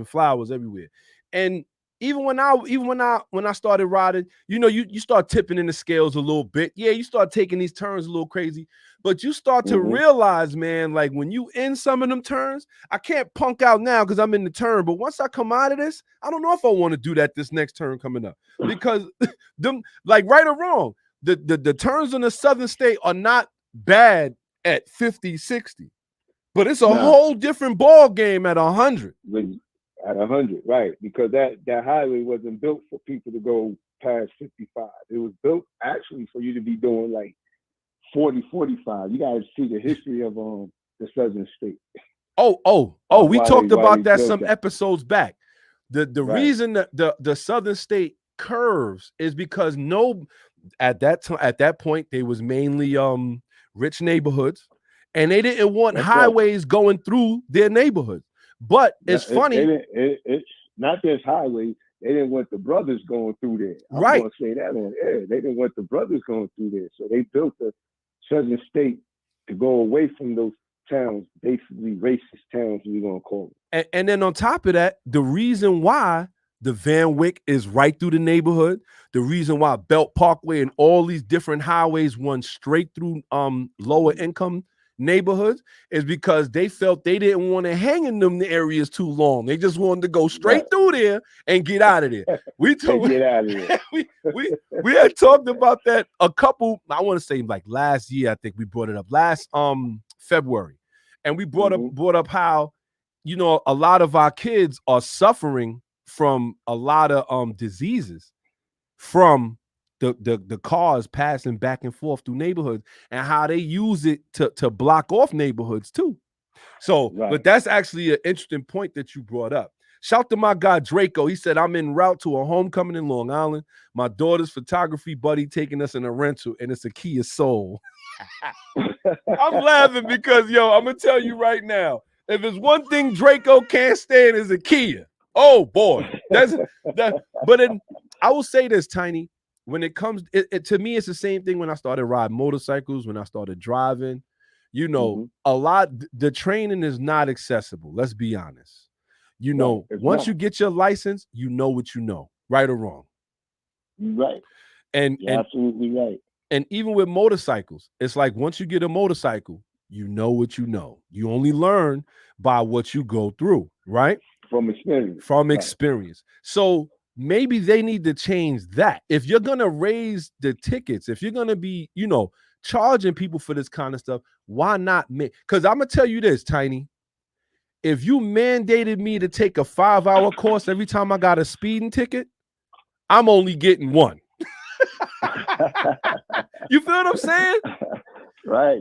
flowers everywhere. And even when I started riding, you start tipping in the scales a little bit. Yeah, you start taking these turns a little crazy, but you start to realize, man, like when you in some of them turns, I can't punk out now because I'm in the turn. But once I come out of this, I don't know if I want to do that this next turn coming up, because them, like, right or wrong, the turns in the Southern State are not bad at 50, 60. But it's a whole different ball game at 100. At 100, right? Because that highway wasn't built for people to go past 55. It was built actually for you to be doing like 40, 45. You guys see the history of the Southern State. We talked about that some episodes back. The reason that the Southern State curves is because at that point they was mainly rich neighborhoods. And they didn't want highways going through their neighborhood. But it's funny. It's not just highways. They didn't want the brothers going through there. I'm going to say that on air. They didn't want the brothers going through there. So they built the Southern State to go away from those towns, basically racist towns, we're going to call them. And then on top of that, the reason why the Van Wyck is right through the neighborhood, the reason why Belt Parkway and all these different highways run straight through lower income neighborhoods is because they felt they didn't want to hang in them areas too long. They just wanted to go straight through there and get out of there. Get out of there. we had talked about that a couple, I want to say like last year, I think we brought it up last February. And we brought up how, a lot of our kids are suffering from a lot of diseases from the cars passing back and forth through neighborhoods, and how they use it to block off neighborhoods too. So, but that's actually an interesting point that you brought up. Shout to my guy Draco. He said, I'm en route to a homecoming in Long Island. My daughter's photography buddy taking us in a rental, and it's a Kia Soul. I'm laughing because, yo, I'm going to tell you right now, if there's one thing Draco can't stand is a Kia. Oh, boy. But I will say this, Tiny. When it comes, to me, it's the same thing when I started riding motorcycles, when I started driving. You know, a lot, the training is not accessible. Let's be honest. You know, once you get your license, you know what you know, right or wrong. Right. And You're absolutely right. And even with motorcycles, it's like once you get a motorcycle, you know what you know. You only learn by what you go through, right? From experience. From experience. So maybe they need to change that. If you're going to raise the tickets, if you're going to be, you know, charging people for this kind of stuff, why not make? Because I'm going to tell you this, Tiny. If you mandated me to take a 5-hour course every time I got a speeding ticket, I'm only getting one. You feel what I'm saying? Right.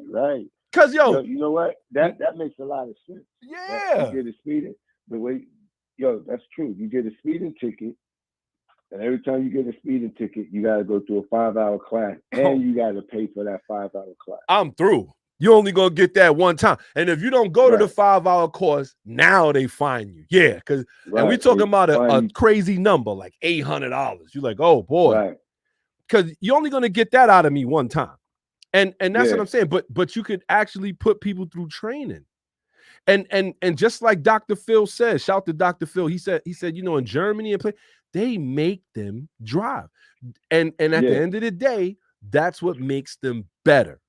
Because yo, you know what? That makes a lot of sense. Yeah. You get a speeding, the way, that's true. You get a speeding ticket, and every time you get a speeding ticket, you got to go through a 5-hour class, and you got to pay for that 5-hour class. I'm through. You only gonna get that one time, and if you don't go to the 5-hour course, now they fine you. Yeah, because and we talking about a crazy number like $800. You're like, oh boy, because you're only gonna get that out of me one time, and that's what I'm saying. But you could actually put people through training, and just like Dr. Phil says, shout to Dr. Phil. He said you know, in Germany and they make them drive, and at the end of the day, that's what makes them better.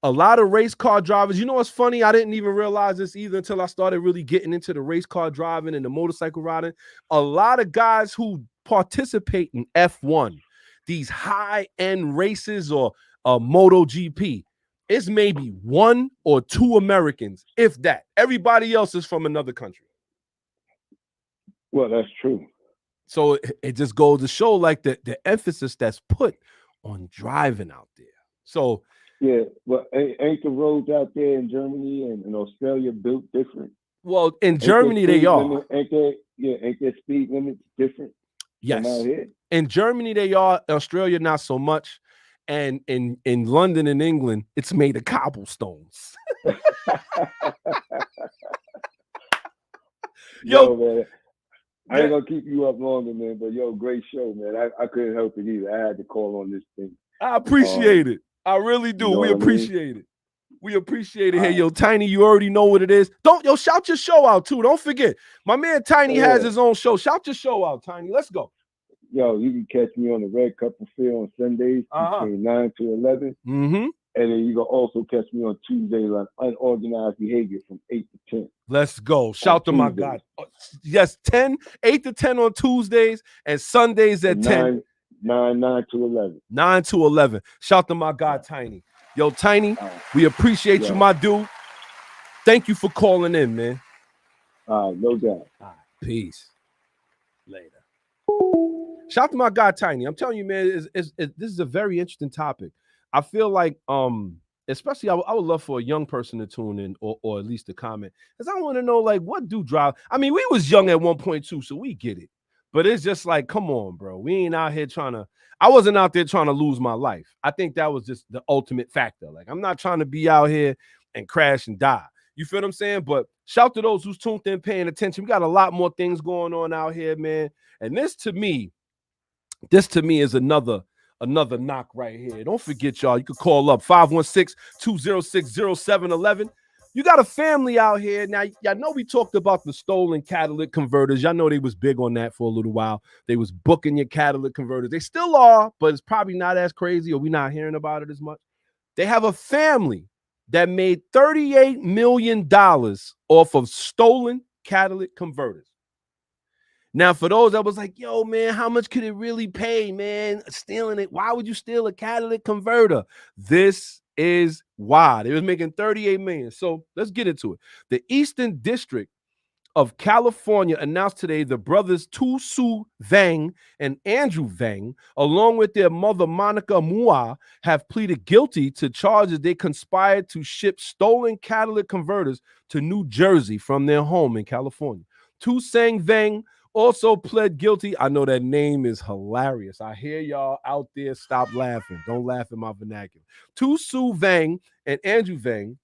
A lot of race car drivers, you know what's funny? I didn't even realize this either until I started really getting into the race car driving and the motorcycle riding. A lot of guys who participate in F1, these high-end races or MotoGP, it's maybe 1 or 2 Americans, if that. Everybody else is from another country. Well, that's true. So it just goes to show like the emphasis that's put on driving out there. So yeah, but ain't the roads out there in Germany and in Australia built different? Well, in Germany they are. Ain't there speed limits different? Yes. From out here? In Germany they are. Australia not so much. And in London and England, it's made of cobblestones. Yo, man. I ain't gonna keep you up longer, man. But great show, man. I couldn't help it either. I had to call on this thing. I appreciate it. I really do. We appreciate it. We appreciate it. Hey, yo, Tiny, you already know what it is. Shout your show out too. Don't forget. My man Tiny has his own show. Shout your show out, Tiny. Let's go. Yo, you can catch me on the Red Cup Affair on Sundays between 9 to 11. Mm-hmm. And then you can also catch me on Tuesdays on Unorganized Behavior from 8 to 10. Let's go. Shout to my God. Yes, 8 to 10 on Tuesdays and Sundays at 10. 9 to 11. 9 to 11. Shout to my guy, Tiny. Yo, Tiny, we appreciate you, my dude. Thank you for calling in, man. No doubt. All right, peace. Later. Shout to my guy, Tiny. I'm telling you, man, this is a very interesting topic. I feel like, especially, I would love for a young person to tune in or at least to comment, because I want to know, like, what do drive? I mean, we was young at 1.2, so we get it. But it's just like, come on, bro. We ain't out here I wasn't out there trying to lose my life. I think that was just the ultimate factor. Like, I'm not trying to be out here and crash and die. You feel what I'm saying? But shout to those who's tuned in, paying attention. We got a lot more things going on out here, man. And this to me is another knock right here. Don't forget, y'all, you could call up 516-206-0711. You got a family out here. Now, y'all know we talked about the stolen catalytic converters. Y'all know they was big on that for a little while. They was booking your catalytic converters. They still are, but it's probably not as crazy, or we're not hearing about it as much. They have a family that made $38 million off of stolen catalytic converters. Now, for those that was like, yo, man, how much could it really pay, man? Stealing it. Why would you steal a catalytic converter? This is why. They was making $38 million. So let's get into it. The Eastern District of California announced today the brothers Tu Su Vang and Andrew Vang, along with their mother Monica Mua, have pleaded guilty to charges they conspired to ship stolen catalytic converters to New Jersey from their home in California. Tu Sang Veng also pled guilty. I know that name is hilarious. I hear y'all out there. Stop laughing. Don't laugh at my vernacular. Tu Su Veng and Andrew Veng,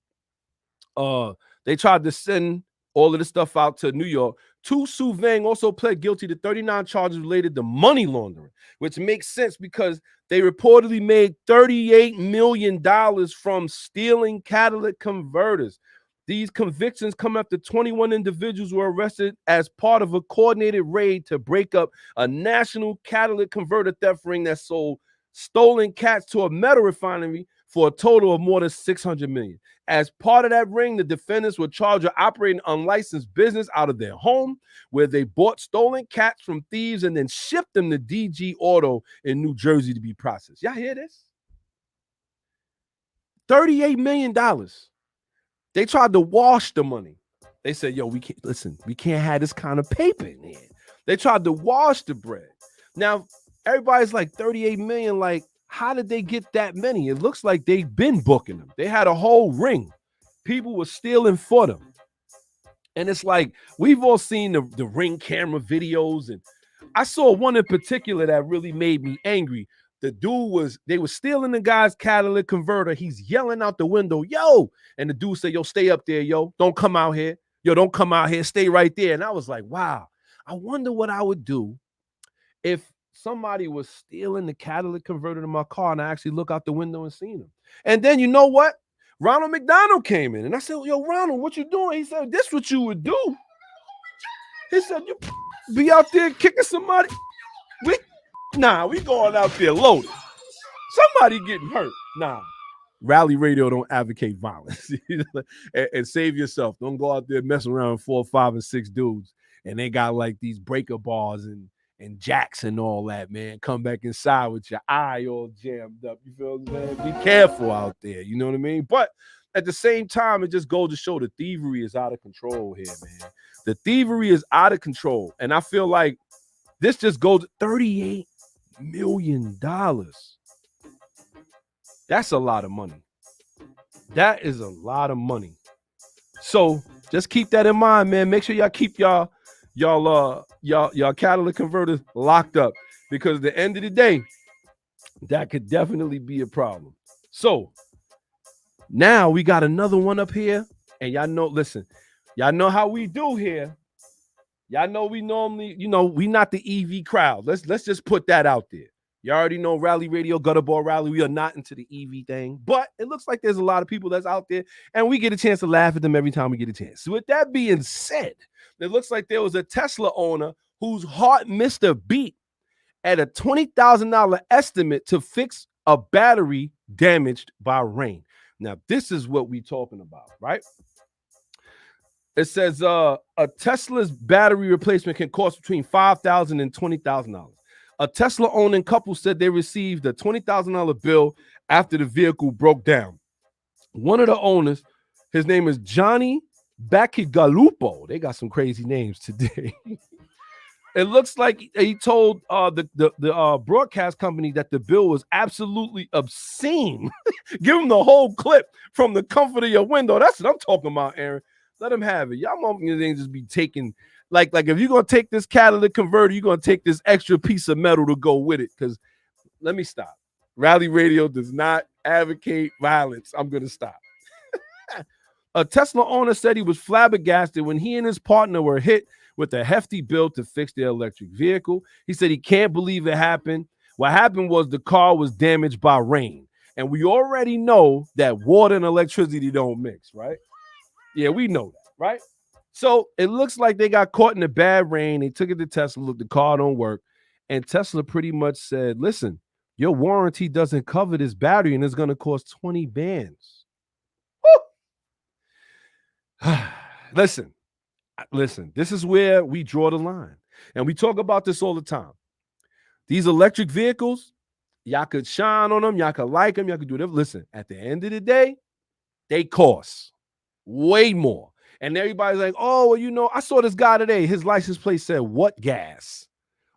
they tried to send all of this stuff out to New York. Tu Su Veng also pled guilty to 39 charges related to money laundering, which makes sense because they reportedly made $38 million from stealing catalytic converters. These convictions come after 21 individuals were arrested as part of a coordinated raid to break up a national catalytic converter theft ring that sold stolen cats to a metal refinery for a total of more than $600 million. As part of that ring, the defendants were charged with operating unlicensed business out of their home, where they bought stolen cats from thieves and then shipped them to DG Auto in New Jersey to be processed. Y'all hear this? $38 million. They tried to wash the money. They said, yo, we can't have this kind of paper in here. They tried to wash the bread. Now, everybody's like 38 million, like, how did they get that many? It looks like they've been booking them. They had a whole ring. People were stealing for them. And it's like, we've all seen the ring camera videos. And I saw one in particular that really made me angry. The dude they were stealing the guy's catalytic converter. He's yelling out the window, yo. And the dude said, yo, stay up there, yo. Don't come out here. Yo, don't come out here. Stay right there. And I was like, wow, I wonder what I would do if somebody was stealing the catalytic converter to my car and I actually look out the window and seen him. And then you know what? Ronald McDonald came in and I said, yo, Ronald, what you doing? He said, this what you would do. He said, you be out there kicking somebody. We going out there loaded. Somebody getting hurt. Nah. Rally Radio don't advocate violence. and save yourself. Don't go out there messing around with 4, 5, and 6 dudes. And they got like these breaker bars and jacks and all that, man. Come back inside with your eye all jammed up. You feel what I'm saying? Be careful out there. You know what I mean? But at the same time, it just goes to show the thievery is out of control here, man. The thievery is out of control. And I feel like this just goes $38 million. That's a lot of money. That is a lot of money. So just keep that in mind, man. Make sure y'all keep y'all catalytic converters locked up, because at the end of the day, that could definitely be a problem. So now we got another one up here, and y'all know how we do here. Y'all know we normally, we not the EV crowd. Let's just put that out there. You already know Rally Radio, GutterballRally. We are not into the EV thing, but it looks like there's a lot of people that's out there, and we get a chance to laugh at them every time we get a chance. So with that being said, it looks like there was a Tesla owner whose heart missed a beat at a $20,000 estimate to fix a battery damaged by rain. Now, this is what we're talking about, right? It says a Tesla's battery replacement can cost between $5,000 and $20,000. A Tesla owning couple said they received a $20,000 bill after the vehicle broke down. One of the owners, his name is Johnny Bacigalupo. They got some crazy names today. It looks like he told the broadcast company that the bill was absolutely obscene. Give him the whole clip from the comfort of your window. That's what I'm talking about, Aaron. Let him have it. Y'all motherfuckers ain't just be taking, like if you're going to take this catalytic converter, you're going to take this extra piece of metal to go with it. Because let me stop. Rally Radio does not advocate violence. I'm going to stop. A Tesla owner said he was flabbergasted when he and his partner were hit with a hefty bill to fix their electric vehicle. He said he can't believe it happened. What happened was the car was damaged by rain. And we already know that water and electricity don't mix, right? Yeah, we know that, right? So it looks like they got caught in the bad rain. They took it to Tesla. Look, the car don't work. And Tesla pretty much said, listen, your warranty doesn't cover this battery, and it's going to cost 20 bands. Listen, this is where we draw the line. And we talk about this all the time. These electric vehicles, y'all could shine on them. Y'all could like them. Y'all could do whatever. Listen, at the end of the day, they cost way more. And everybody's like, oh, well, I saw this guy today. His license plate said, what gas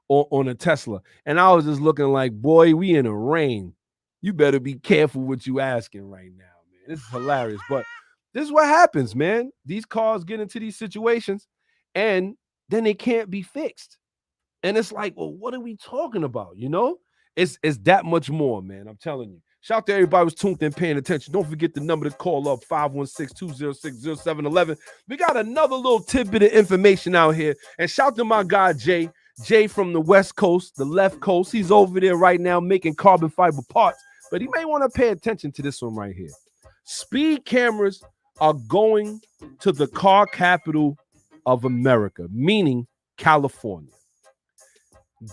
on a Tesla? And I was just looking like, boy, we in the rain. You better be careful what you asking right now, man. This is hilarious. But this is what happens, man. These cars get into these situations and then they can't be fixed. And it's like, well, what are we talking about? You know, it's that much more, man. I'm telling you. Shout out to everybody who's tuned in, paying attention. Don't forget the number to call up, 516-206-0711. We got another little tidbit of information out here. And shout to my guy, Jay. Jay from the West Coast, the left coast. He's over there right now making carbon fiber parts. But he may want to pay attention to this one right here. Speed cameras are going to the car capital of America, meaning California.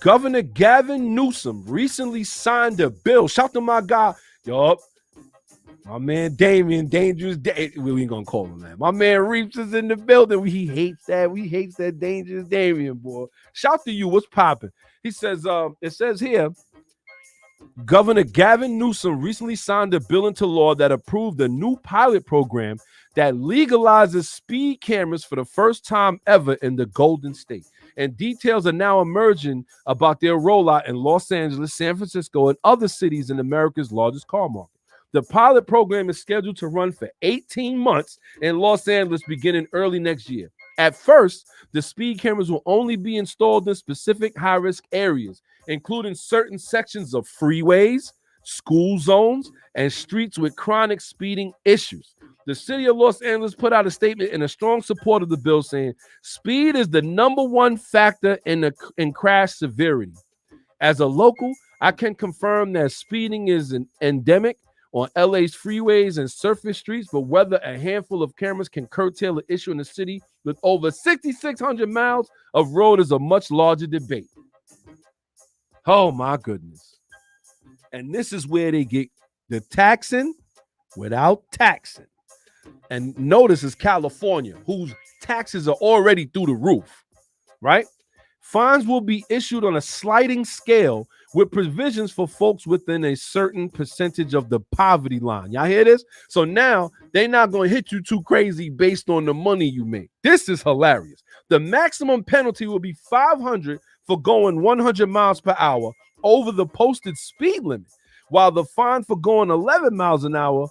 Governor Gavin Newsom recently signed a bill. Shout to my guy, my man Damien, Dangerous. We ain't gonna call him that. My man Reeps is in the building. He hates that. We hate that Dangerous Damien, boy. Shout to you. What's popping? He says, it says here, Governor Gavin Newsom recently signed a bill into law that approved a new pilot program that legalizes speed cameras for the first time ever in the Golden State. And details are now emerging about their rollout in Los Angeles, San Francisco, and other cities in America's largest car market. The pilot program is scheduled to run for 18 months in Los Angeles beginning early next year. At first, the speed cameras will only be installed in specific high-risk areas, including certain sections of freeways, school zones, and streets with chronic speeding issues. The city of Los Angeles put out a statement in a strong support of the bill, saying speed is the number one factor in crash severity. As a local, I can confirm that speeding is an endemic on LA's freeways and surface streets, but whether a handful of cameras can curtail the issue in the city with over 6,600 miles of road is a much larger debate. Oh, my goodness. And this is where they get the taxing without taxing. And notice it's California, whose taxes are already through the roof, right? Fines will be issued on a sliding scale with provisions for folks within a certain percentage of the poverty line. Y'all hear this? So now they're not going to hit you too crazy based on the money you make. This is hilarious. The maximum penalty will be $500 for going 100 miles per hour over the posted speed limit, while the fine for going 11 miles an hour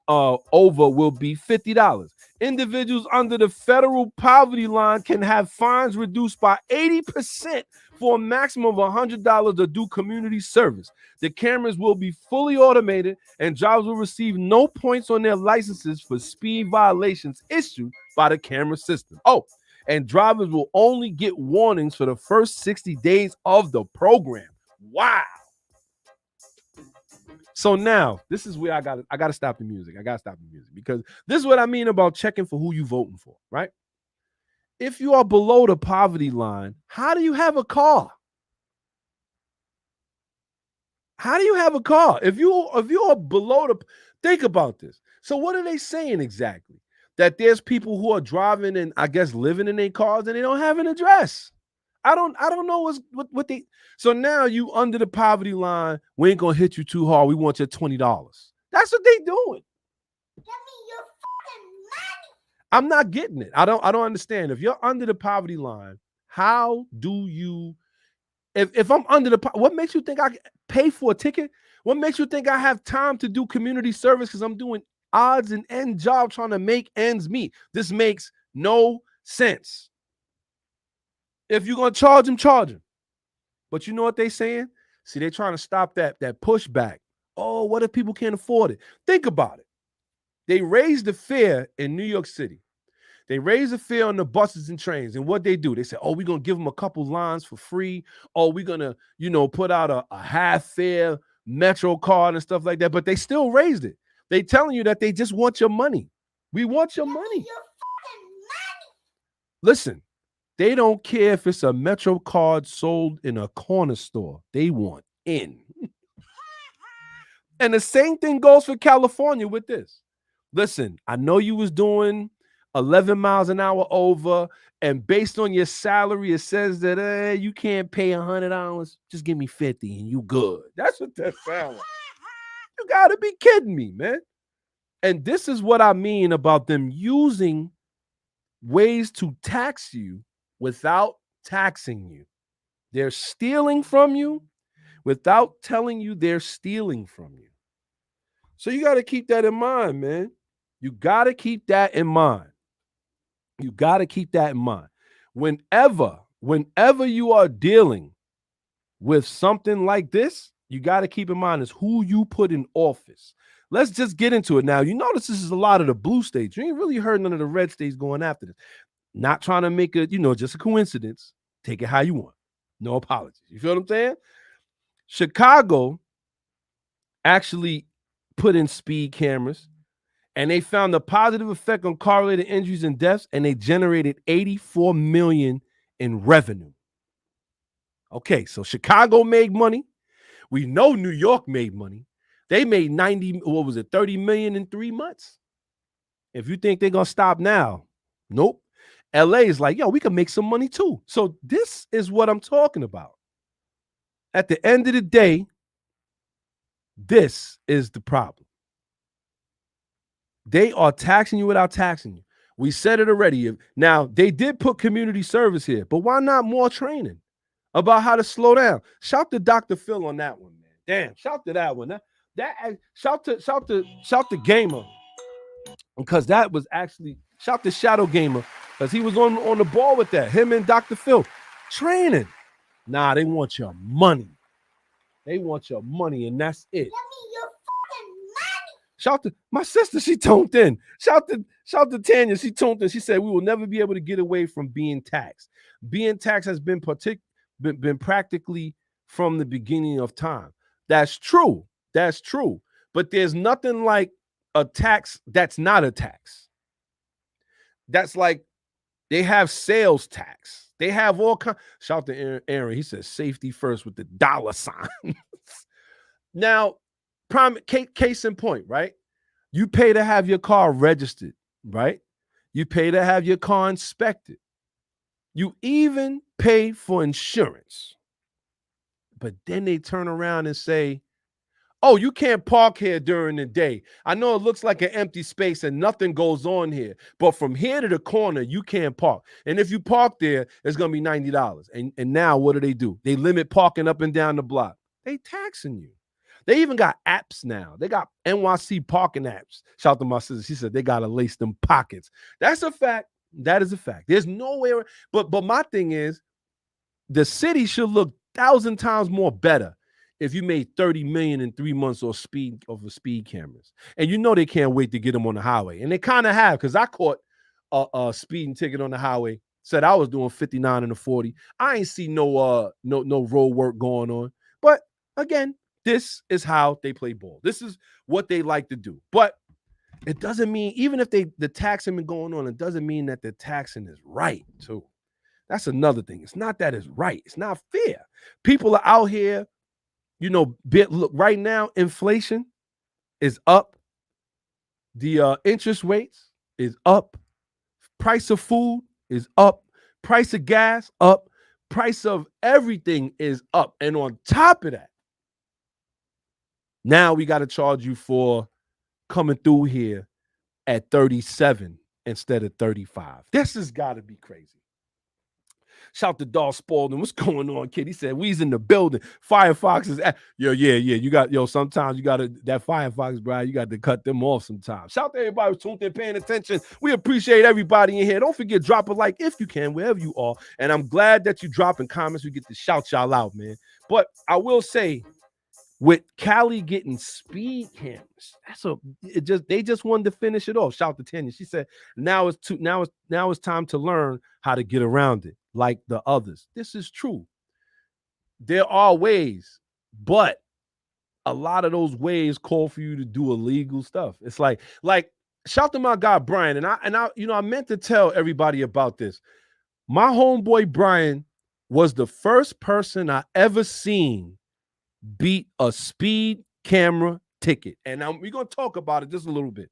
over will be $50. Individuals under the federal poverty line can have fines reduced by 80% for a maximum of $100 to do community service. The cameras will be fully automated, and drivers will receive no points on their licenses for speed violations issued by the camera system. Oh, and drivers will only get warnings for the first 60 days of the program. Wow. So now, this is where I got to stop the music. I got to stop the music because this is what I mean about checking for who you voting for, right? If you are below the poverty line, how do you have a car? How do you have a car? If you are below the, think about this. So what are they saying exactly? That there's people who are driving and I guess living in their cars and they don't have an address. I don't know what they. So now you under the poverty line. We ain't gonna hit you too hard. We want your $20. That's what they doing. Give me your fucking money. I'm not getting it. I don't understand. If you're under the poverty line, how do you? If I'm under the, what makes you think I pay for a ticket? What makes you think I have time to do community service? Because I'm doing odds and end job trying to make ends meet. This makes no sense. If you're going to charge them, charge them. But you know what they're saying? See, they're trying to stop that pushback. Oh, what if people can't afford it? Think about it. They raised the fare in New York City. They raised the fare on the buses and trains. And what they do, they say, oh, we're going to give them a couple lines for free. Oh, we're going to, put out a half fare Metro card and stuff like that. But they still raised it. They telling you that they just want your money. We want your money. Your fucking money. Listen. They don't care if it's a Metro card sold in a corner store. They want in. And the same thing goes for California with this. Listen, I know you was doing 11 miles an hour over, and based on your salary, it says that you can't pay $100. Just give me 50 and you good. That's what that sounds like. You got to be kidding me, man. And this is what I mean about them using ways to tax you without taxing you. They're stealing from you without telling you they're stealing from you. So you got to keep that in mind, man. You got to keep that in mind. You got to keep that in mind. whenever you are dealing with something like this, you got to keep in mind is who you put in office. Let's just get into it now. You notice this is a lot of the blue states. You ain't really heard none of the red states going after this. Not trying to make it, just a coincidence. Take it how you want. No apologies. You feel what I'm saying? Chicago actually put in speed cameras, and they found a positive effect on car-related injuries and deaths, and they generated $84 million in revenue. Okay, so Chicago made money. We know New York made money. They made 30 million in 3 months. If you think they're going to stop now, nope. LA is like, yo, we can make some money too. So this is what I'm talking about. At the end of the day, this is the problem. They are taxing you without taxing you. We said it already. Now, they did put community service here, but why not more training about how to slow down? Shout to Dr. Phil on that one, man. Damn, shout to that one. Shout to Gamer, because that was actually, shout to Shadow Gamer, because he was on the ball with that. Him and Dr. Phil training. Nah, they want your money. They want your money, and that's it. Shout to my sister, she tuned in. Shout to Tanya, she tuned in. She said we will never be able to get away from being taxed. Being taxed has been practically from the beginning of time. That's true. That's true. But there's nothing like a tax that's not a tax. That's like they have sales tax. They have all kinds. Shout to Aaron. He says safety first with the dollar sign. Now, case in point, right? You pay to have your car registered, right? You pay to have your car inspected. You even pay for insurance. But then they turn around and say, oh, you can't park here during the day. I know it looks like an empty space and nothing goes on here, but from here to the corner, you can't park. And if you park there, it's going to be $90. And now what do? They limit parking up and down the block. They taxing you. They even got apps now. They got NYC parking apps. Shout out to my sister. She said they got to lace them pockets. That's a fact. That is a fact. There's nowhere. But my thing is, the city should look 1,000 times more better if you made 30 million in 3 months of speed cameras. And you know they can't wait to get them on the highway. And they kind of have, because I caught a speeding ticket on the highway. Said I was doing 59 and a 40. I ain't see no road work going on. But again, this is how they play ball. This is what they like to do. But it doesn't mean, even if the taxing been going on, it doesn't mean that the taxing is right too. That's another thing. It's not that it's right. It's not fair. People are out here, look, right now, inflation is up. The interest rates is up. Price of food is up. Price of gas up. Price of everything is up. And on top of that, now we got to charge you for coming through here at 37 instead of 35. This has got to be crazy. Shout to Dar Spalding. What's going on, kid? He said, we's in the building. Firefox is at yeah. You got, sometimes you got to, that Firefox, bro, you got to cut them off sometimes. Shout to everybody who's tuned in, paying attention. We appreciate everybody in here. Don't forget, drop a like if you can, wherever you are. And I'm glad that you dropping comments. We get to shout y'all out, man. But I will say, with Cali getting speed cameras, they just wanted to finish it off. Shout to Tanya. She said, now it's time to learn how to get around it like the others. This is true. There are ways, but a lot of those ways call for you to do illegal stuff. It's like shout to my guy Brian, and I meant to tell everybody about this. My homeboy Brian was the first person I ever seen beat a speed camera ticket. And we're going to talk about it just a little bit.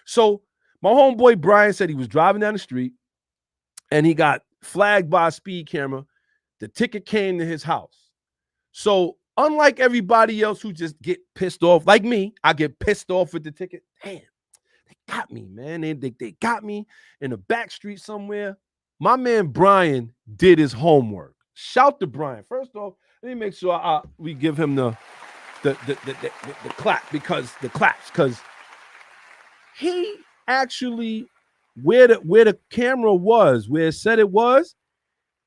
So my homeboy Brian said he was driving down the street and he got flagged by a speed camera. The ticket came to his house. So unlike everybody else who just get pissed off, like me, I get pissed off with the ticket. Damn, they got me, man. They got me in the back street somewhere. My man Brian did his homework. Shout to Brian. First off, let me make sure we give him the clap, because he actually, where the camera was, where it said it was,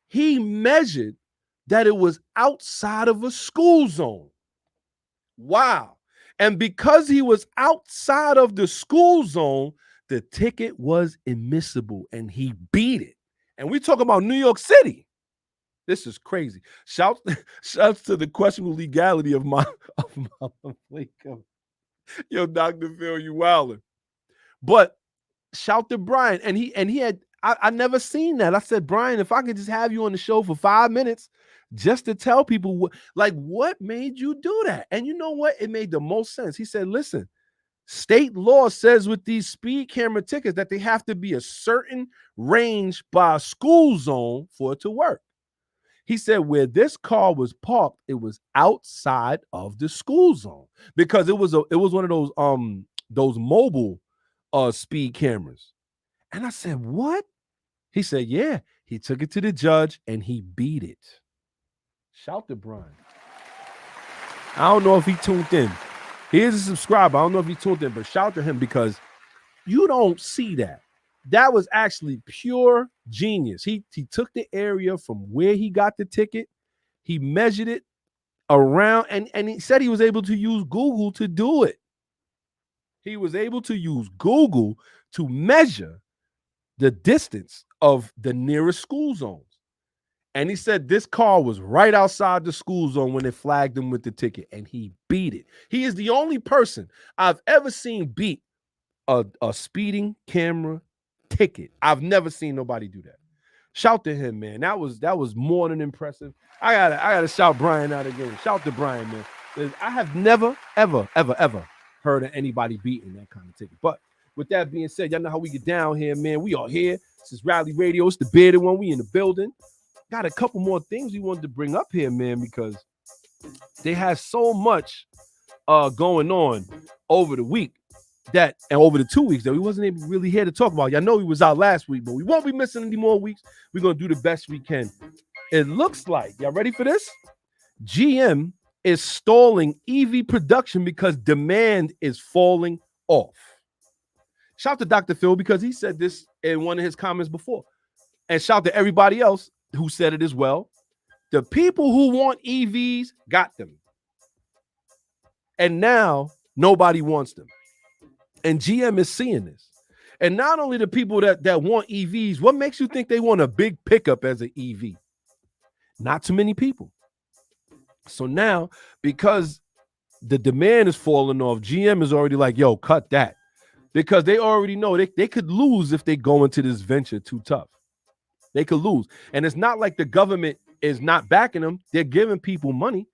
He measured that it was outside of a school zone. Wow. And because he was outside of the school zone, the ticket was admissible and he beat it. And we talk about New York City. This is crazy. Shouts to the questionable legality of my plate cover. Yo, Dr. Phil, you wildin'. But shout to Brian. And he had I never seen that. I said, Brian, if I could just have you on the show for 5 minutes just to tell people what made you do that? And you know what? It made the most sense. He said, listen, state law says with these speed camera tickets that they have to be a certain range by a school zone for it to work. He said where this car was parked, it was outside of the school zone because it was one of those mobile speed cameras. And I said, what? He said, yeah. He took it to the judge and he beat it. Shout to Brian. I don't know if he tuned in. He is a subscriber. I don't know if he tuned in, but shout to him because you don't see that. That was actually pure genius. He took the area from where he got the ticket. He measured it around, and he said he was able to use Google to do it. He was able to use Google to measure the distance of the nearest school zones. And he said this car was right outside the school zone when they flagged him with the ticket, and he beat it. He is the only person I've ever seen beat a speeding camera ticket. I've never seen nobody do that. Shout to him, man. That was more than impressive. I gotta shout Brian out again. Shout to Brian, man. I have never, ever heard of anybody beating that kind of ticket. But with that being said, y'all know how we get down here, man. We are here. This is Rally Radio. It's the bearded one. We in the building. Got a couple more things we wanted to bring up here, man, because they had so much going on over the week and over the 2 weeks that we wasn't able really here to talk about. Y'all know we was out last week, but we won't be missing any more weeks. We're going to do the best we can. It looks like, y'all ready for this? GM is stalling EV production because demand is falling off. Shout to Dr. Phil because he said this in one of his comments before. And shout to everybody else who said it as well. The people who want EVs got them. And now nobody wants them. And GM is seeing this. And not only the people that want EVs, what makes you think they want a big pickup as an EV? Not too many people. So now, because the demand is falling off, GM is already like, yo, cut that. Because they already know they could lose if they go into this venture too tough. They could lose. And it's not like the government is not backing them. They're giving people money,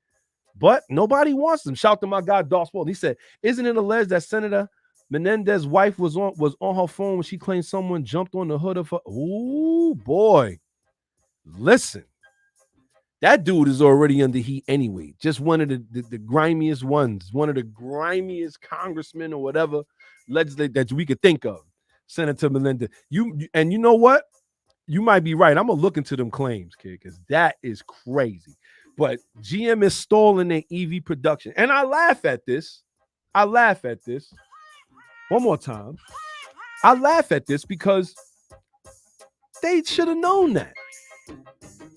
but nobody wants them. Shout to my guy, Doss Wall. He said, isn't it alleged that Senator Menendez's wife was on her phone when she claimed someone jumped on the hood of her? Oh, boy. Listen. That dude is already under heat anyway. Just one of the grimiest ones. One of the grimiest congressmen or whatever legislator that we could think of. Senator Menendez. You know what? You might be right. I'm going to look into them claims, kid, because that is crazy. But GM is stalling their EV production. And I laugh at this. One more time. I laugh at this because they should have known that.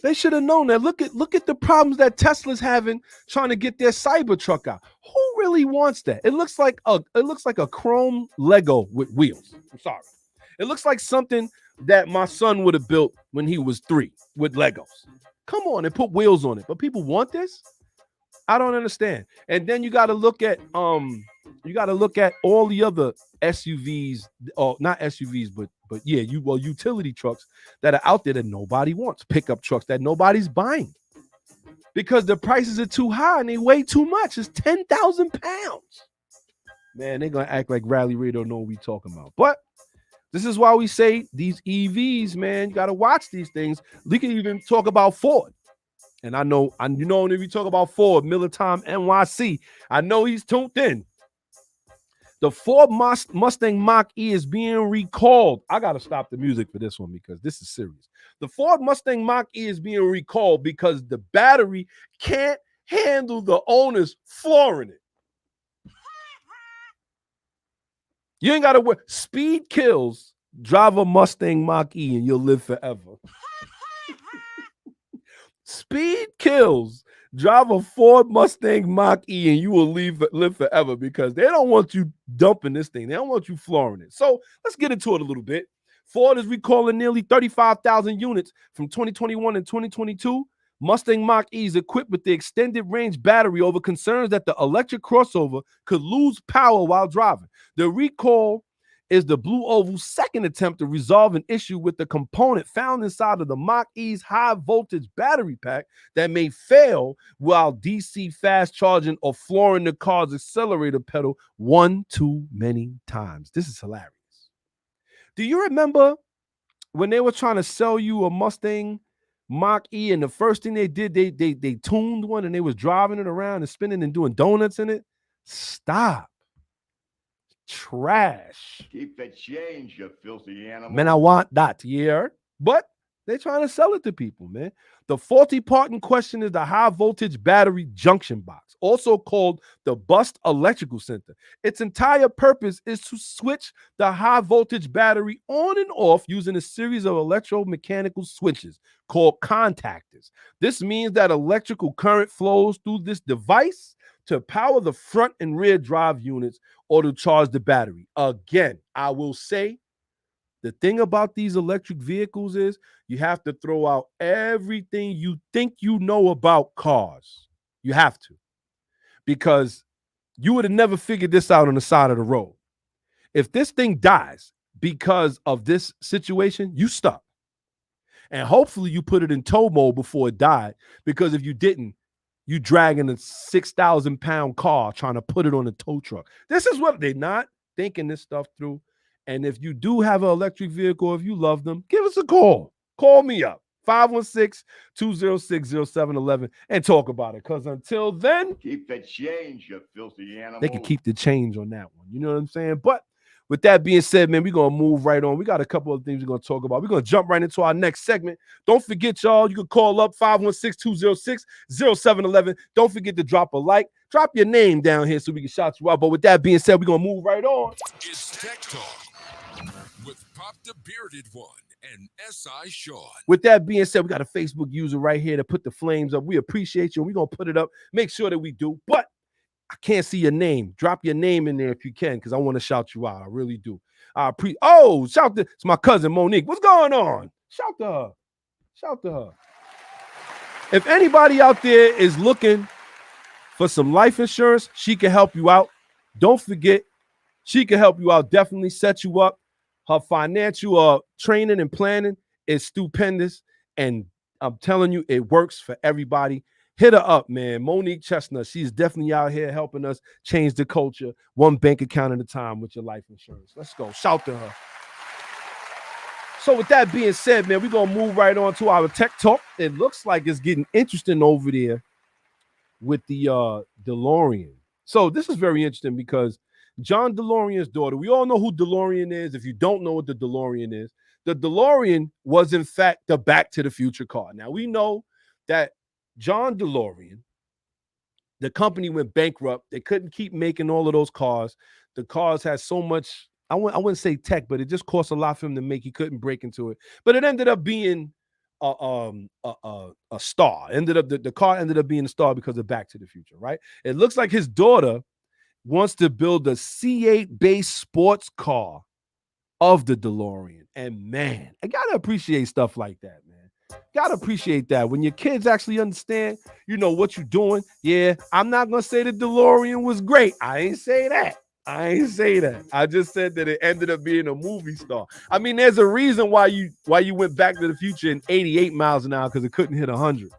They should have known that. Look at the problems that Tesla's having trying to get their Cybertruck out. Who really wants that? It looks like a chrome Lego with wheels. I'm sorry. It looks like something that my son would have built when he was 3 with Legos. Come on and put wheels on it. But people want this? I don't understand. And then you got to look at all the other SUVs, or not SUVs, but yeah, utility trucks that are out there that nobody wants, pickup trucks that nobody's buying because the prices are too high and they weigh too much. It's 10,000 pounds. Man, they're gonna act like Rally Radio know what we talking about. But this is why we say these EVs, man, you gotta watch these things. We can even talk about Ford. And if you talk about Ford, Miller Time NYC, I know he's tuned in. The Ford Mustang Mach-E is being recalled. I got to stop the music for this one because this is serious. The Ford Mustang Mach-E is being recalled because the battery can't handle the owner's flooring it. You ain't got to worry. Speed kills. Drive a Mustang Mach-E and you'll live forever. Speed kills. Drive a Ford Mustang Mach-E and you will live forever because they don't want you dumping this thing. They don't want you flooring it. So let's get into it a little bit. Ford is recalling nearly 35,000 units from 2021 and 2022. Mustang Mach-E is equipped with the extended range battery over concerns that the electric crossover could lose power while driving. The recall is the Blue Oval's second attempt to resolve an issue with the component found inside of the Mach-E's high voltage battery pack that may fail while DC fast charging or flooring the car's accelerator pedal one too many times. This is hilarious. Do you remember when they were trying to sell you a Mustang Mach-E and the first thing they did, they tuned one and they was driving it around and spinning and doing donuts in it? Stop. Trash. Keep the change, you filthy animal. Man, I want that, yeah. But they're trying to sell it to people, man. The faulty part in question is the high voltage battery junction box, also called the bus electrical center. Its entire purpose is to switch the high voltage battery on and off using a series of electromechanical switches called contactors. This means that electrical current flows through this device to power the front and rear drive units or to charge the battery. Again, I will say the thing about these electric vehicles is you have to throw out everything you think you know about cars. You have to. Because you would have never figured this out on the side of the road. If this thing dies because of this situation, you stuck. And hopefully you put it in tow mode before it died. Because if you didn't, you dragging a 6,000-pound car trying to put it on a tow truck. This is what they're not thinking this stuff through. And if you do have an electric vehicle, if you love them, give us a call. Call me up, 516-206-0711, and talk about it. Because until then, keep the change, you filthy animal. They can keep the change on that one. You know what I'm saying? But with that being said, man, we're going to move right on. We got a couple of things we're going to talk about. We're going to jump right into our next segment. Don't forget, y'all, you can call up 516-206-0711. Don't forget to drop a like. Drop your name down here so we can shout you out. But with that being said, we're going to move right on. It's Tech Talk with Pop the Bearded One and S.I Shawn. With that being said, we got a Facebook user right here to put the flames up. We appreciate you. We're going to put it up. Make sure that we do. But I can't see your name. Drop your name in there if you can, because I want to shout you out. I really do. Shout to it's my cousin Monique. What's going on? Shout to her. Shout to her. If anybody out there is looking for some life insurance, she can help you out. Don't forget, she can help you out. Definitely set you up. Her financial training and planning is stupendous. And I'm telling you, it works for everybody. Hit her up, man. Monique Chestnut. She's definitely out here helping us change the culture one bank account at a time with your life insurance. Let's go. Shout to her. So with that being said, man, we're going to move right on to our tech talk. It looks like it's getting interesting over there with the DeLorean. So this is very interesting because John DeLorean's daughter, we all know who DeLorean is. If you don't know what the DeLorean is, the DeLorean was in fact the Back to the Future car. Now we know that John DeLorean, the company went bankrupt. They couldn't keep making all of those cars. The cars had so much, I wouldn't say tech, but it just cost a lot for him to make. He couldn't break into it. But it ended up being a star. The car ended up being a star because of Back to the Future, right? It looks like his daughter wants to build a C8 based sports car of the DeLorean. And man, I gotta appreciate stuff like that, man. Gotta appreciate that. When your kids actually understand, you know, what you're doing. Yeah, I'm not gonna say the DeLorean was great. I ain't say that. I just said that it ended up being a movie star. I mean, there's a reason why you went Back to the Future in 88 miles an hour, because it couldn't hit 100.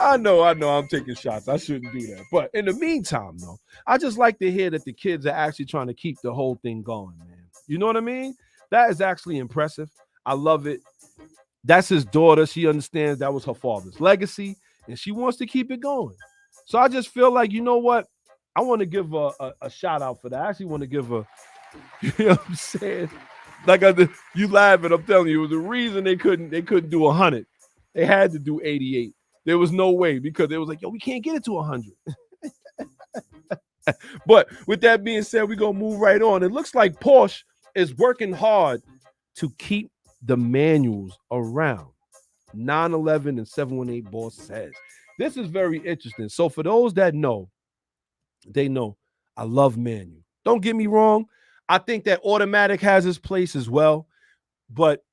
I know, I'm taking shots. I shouldn't do that. But in the meantime, though, I just like to hear that the kids are actually trying to keep the whole thing going, man. You know what I mean? That is actually impressive. I love it. That's his daughter. She understands that was her father's legacy, and she wants to keep it going. So I just feel like, you know what? I want to give a shout out for that. I actually want to give a, you know what I'm saying? Like you laughing, I'm telling you, it was the reason they couldn't do 100. They had to do 88. There was no way, because it was like, yo, we can't get it to 100. But with that being said, we're going to move right on. It looks like Porsche is working hard to keep the manuals around. 911 and 718 boss says. This is very interesting. So for those that know, they know I love manual. Don't get me wrong. I think that automatic has its place as well, but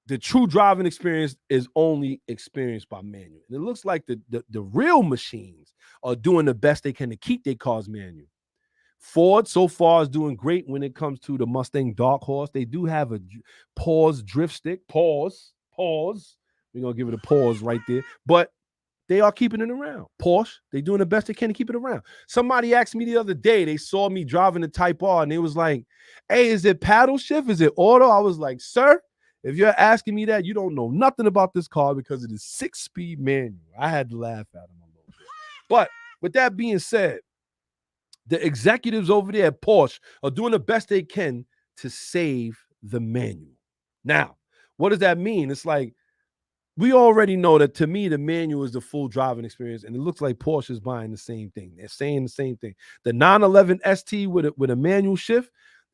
the true driving experience is only experienced by manual. And it looks like the real machines are doing the best they can to keep their cars manual. Ford so far is doing great when it comes to the Mustang Dark Horse. They do have a pause drift stick. Pause. We're going to give it a pause right there. But they are keeping it around. Porsche, they're doing the best they can to keep it around. Somebody asked me the other day, they saw me driving the Type R, and they was like, hey, is it paddle shift? Is it auto? I was like, sir, if you're asking me that, you don't know nothing about this car because it is 6-speed manual. I had to laugh at him a little bit. But with that being said, the executives over there at Porsche are doing the best they can to save the manual. Now, what does that mean? It's like, we already know that to me, the manual is the full driving experience, and it looks like Porsche is buying the same thing. They're saying the same thing. The 911 ST with a manual shift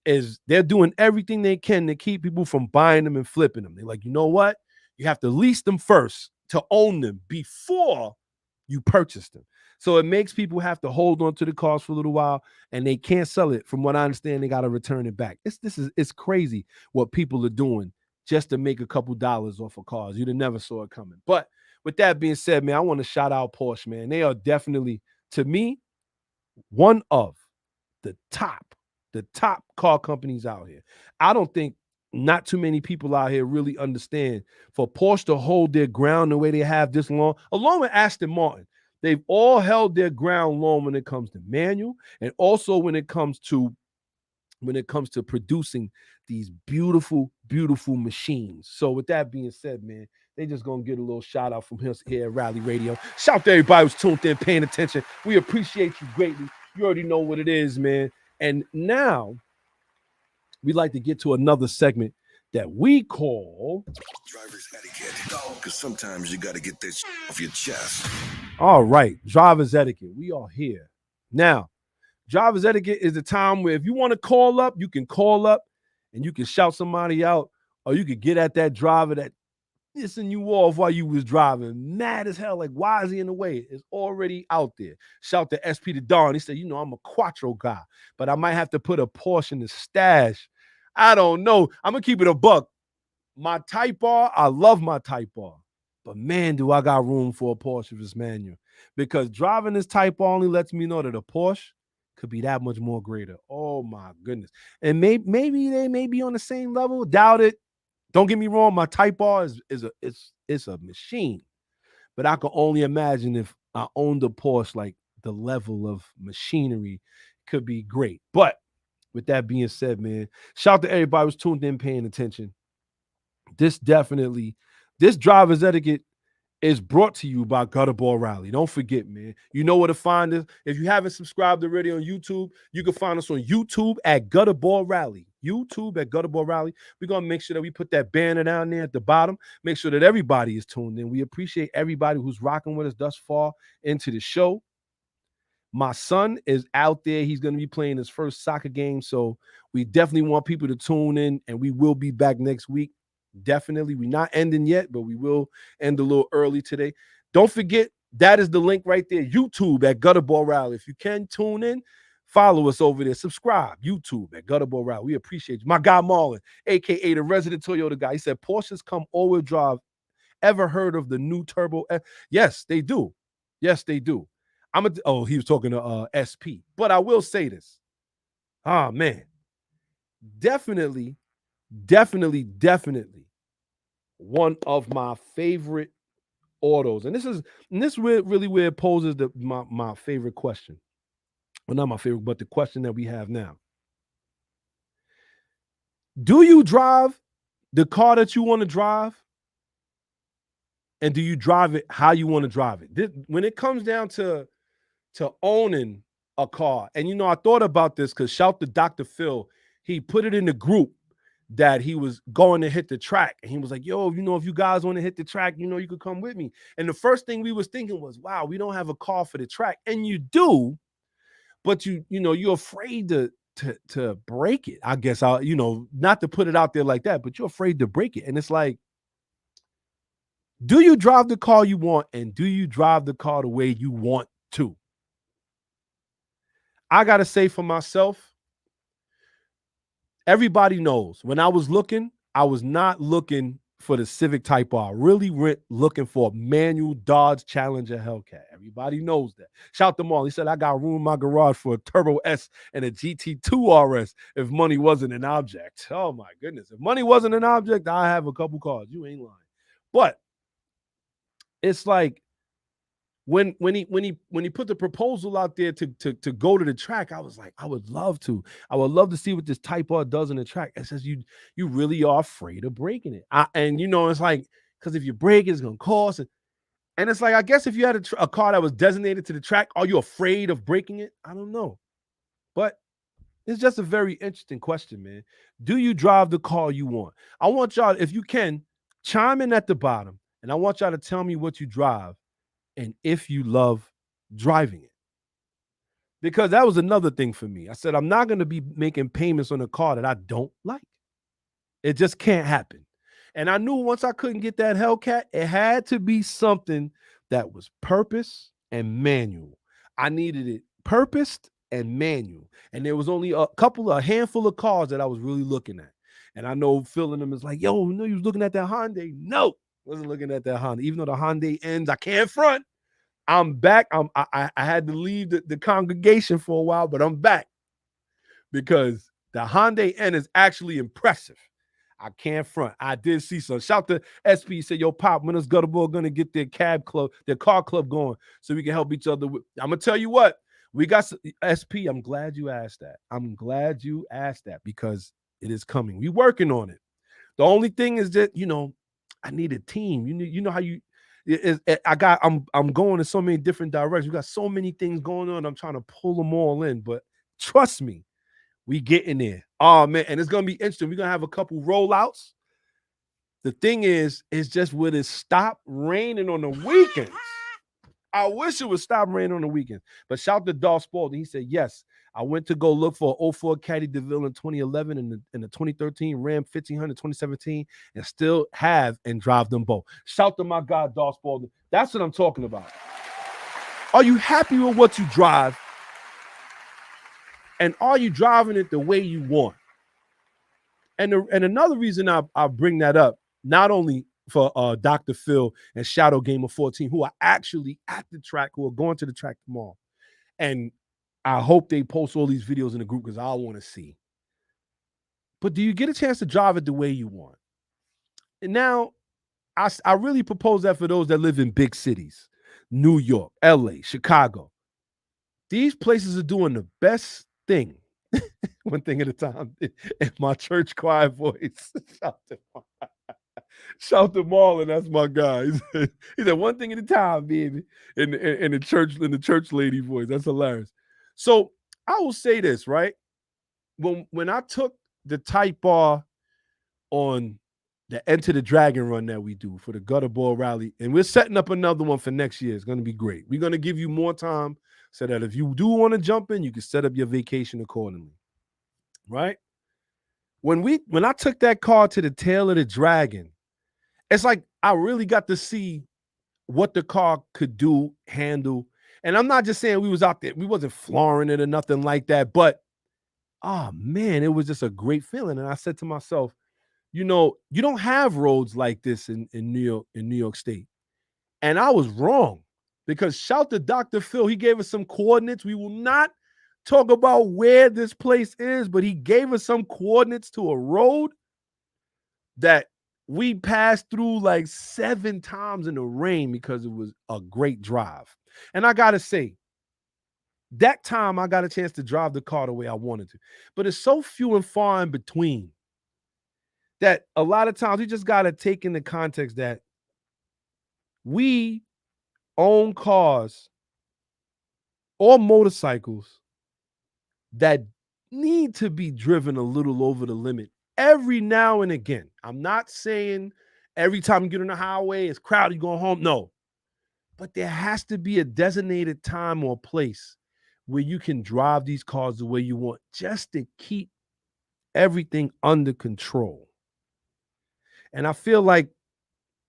is they're doing everything they can to keep people from buying them and flipping them. They're like, you know what? You have to lease them first to own them before you purchase them. So it makes people have to hold on to the cars for a little while, and they can't sell it. From what I understand, they got to return it back. It's crazy what people are doing just to make a couple dollars off of cars. You'd have never saw it coming. But with that being said, man, I want to shout out Porsche, man. They are definitely, to me, one of the top car companies out here. I don't think not too many people out here really understand for Porsche to hold their ground the way they have this long, along with Aston Martin. They've all held their ground long when it comes to manual and also when it comes to producing these beautiful, beautiful machines. So with that being said, man, they just going to get a little shout out from us here at Rally Radio. Shout out to everybody who's tuned in, paying attention. We appreciate you greatly. You already know what it is, man. And now we'd like to get to another segment that we call Driver's Etiquette. Because sometimes you got to get this off your chest. All right, Driver's Etiquette. We are here. Now, Driver's Etiquette is the time where if you want to call up, you can call up and you can shout somebody out, or you could get at that driver that pissing you off while you was driving. Mad as hell. Like, why is he in the way? It's already out there. Shout to SP to Don. He said, you know, I'm a Quattro guy, but I might have to put a Porsche in the stash. I don't know. I'm going to keep it a buck. My Type R, I love my Type R. But man, do I got room for a Porsche if it's manual. Because driving this Type R only lets me know that a Porsche could be that much more greater. Oh my goodness. And maybe they may be on the same level. Doubt it. Don't get me wrong. My Type R is a machine. But I can only imagine if I owned a Porsche, like the level of machinery could be great. But with that being said, man, shout out to everybody who's tuned in, paying attention. This Driver's Etiquette is brought to you by GutterballRally. Don't forget, man. You know where to find us. If you haven't subscribed already on YouTube, you can find us on YouTube at GutterballRally. YouTube at GutterballRally. We're going to make sure that we put that banner down there at the bottom. Make sure that everybody is tuned in. We appreciate everybody who's rocking with us thus far into the show. My son is out there. He's going to be playing his first soccer game. So we definitely want people to tune in, and we will be back next week. Definitely. We're not ending yet, but we will end a little early today. Don't forget, that is the link right there. YouTube at GutterballRally. If you can tune in, follow us over there. Subscribe. YouTube at GutterballRally. We appreciate you. My guy Marlon, a.k.a. the resident Toyota guy. He said, Porsches come all-wheel drive. Ever heard of the new Turbo? Yes, they do. Yes, they do. He was talking to SP. But I will say this. Ah, man. Definitely one of my favorite autos. And this really where it poses my favorite question. Well, not my favorite, but the question that we have now. Do you drive the car that you want to drive? And do you drive it how you want to drive it? When it comes down to owning a car, and you know, I thought about this because shout to Dr. Phil, he put it in the group that he was going to hit the track. And he was like, yo, you know, if you guys want to hit the track, you know, you could come with me. And the first thing we was thinking was, wow, we don't have a car for the track. And you do, but you're afraid to break it. I guess not to put it out there like that, but you're afraid to break it. And it's like, Do you drive the car you want, and do you drive the car the way you want to? I got to say for myself, everybody knows when I was looking, I was not looking for the Civic Type R. Really looking for a manual Dodge Challenger Hellcat. Everybody knows that. Shout them all. He said, I got room in my garage for a Turbo S and a GT2 RS if money wasn't an object. Oh, my goodness. If money wasn't an object, I have a couple cars. You ain't lying. But it's like, when he put the proposal out there to go to the track, I was like, I would love to see what this Type R does on the track. It says you really are afraid of breaking it. And it's like, because if you break it, it's gonna cost it. And it's like, I guess if you had a car that was designated to the track, are you afraid of breaking it? I don't know. But it's just a very interesting question, man. Do you drive the car you want? I want y'all, if you can, chime in at the bottom, and I want y'all to tell me what you drive and if you love driving it. Because that was another thing for me. I said, I'm not going to be making payments on a car that I don't like. It just can't happen. And I knew once I couldn't get that Hellcat, it had to be something that was purpose and manual. I needed it purposed and manual. And there was only a handful of cars that I was really looking at. And I know feeling them is like, yo, you was looking at that Hyundai. No, wasn't looking at that Honda. Even though the Hyundai ends, I can't front. I'm back. I had to leave the congregation for a while, but I'm back because the Hyundai N is actually impressive. I can't front. I did see some. Shout to SP. Said, yo, Pop, when is Gutterball going to get their car club going so we can help each other? I'm going to tell you what. We got SP. I'm glad you asked that. Because it is coming. We working on it. The only thing is that, I need a team. You know how you I'm going in so many different directions. We got so many things going on. I'm trying to pull them all in, but trust me, we get in there. Oh man, and it's gonna be interesting. We're gonna have a couple rollouts. The thing is just would it stop raining on the weekends? I wish it would stop raining on the weekends. But shout to Dolph Spalding. He said, yes, I went to go look for an 04 Caddy DeVille in 2011 and the 2013 Ram 1500 2017 and still have and drive them both. Shout to my guy, Dolph Spalding. That's what I'm talking about. Are you happy with what you drive? And are you driving it the way you want? And another reason I bring that up, not only for Dr. Phil and Shadow Gamer 14, who are actually at the track, who are going to the track tomorrow. And I hope they post all these videos in the group because I want to see. But do you get a chance to drive it the way you want? And now, I really propose that for those that live in big cities, New York, LA, Chicago. These places are doing the best thing. One thing at a time in my church choir voice. Shout to Marlon, that's my guy. He said one thing at a time, baby, in the church lady voice. That's hilarious. So I will say this, right? When I took the Type R on the Enter the Dragon run that we do for the GutterballRally, and we're setting up another one for next year. It's going to be great. We're going to give you more time so that if you do want to jump in, you can set up your vacation accordingly, right? When I took that car to the Tail of the Dragon, it's like I really got to see what the car could do, handle. And I'm not just saying we was out there, we wasn't flooring it or nothing like that, but oh man, it was just a great feeling. And I said to myself, you don't have roads like this in New York State. And I was wrong because shout to Dr. Phil. He gave us some coordinates. We will not talk about where this place is, but he gave us some coordinates to a road that we passed through like 7 times in the rain because it was a great drive. And I got to say, that time I got a chance to drive the car the way I wanted to. But it's so few and far in between that a lot of times you just got to take into context that we own cars or motorcycles that need to be driven a little over the limit every now and again. I'm not saying every time you get on the highway, it's crowded, you go home. No. But there has to be a designated time or place where you can drive these cars the way you want just to keep everything under control. And I feel like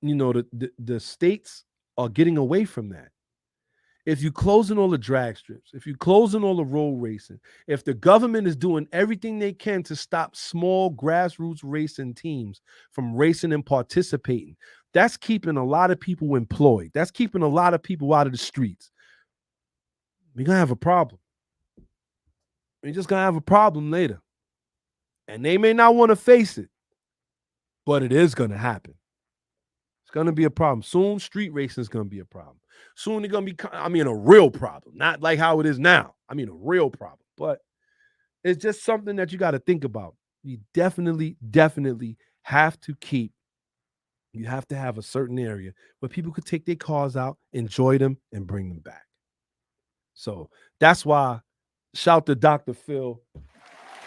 the states are getting away from that. If you closing all the drag strips, if you closing all the road racing, if the government is doing everything they can to stop small grassroots racing teams from racing and participating, that's keeping a lot of people employed. That's keeping a lot of people out of the streets. We're going to have a problem. We're just going to have a problem later. And they may not want to face it, but it is going to happen. It's going to be a problem. Soon, street racing is going to be a problem. Soon, they're going to be, a real problem. Not like how it is now. A real problem. But it's just something that you got to think about. You definitely have to you have to have a certain area where people could take their cars out, enjoy them, and bring them back. So that's why, shout to Dr. Phil,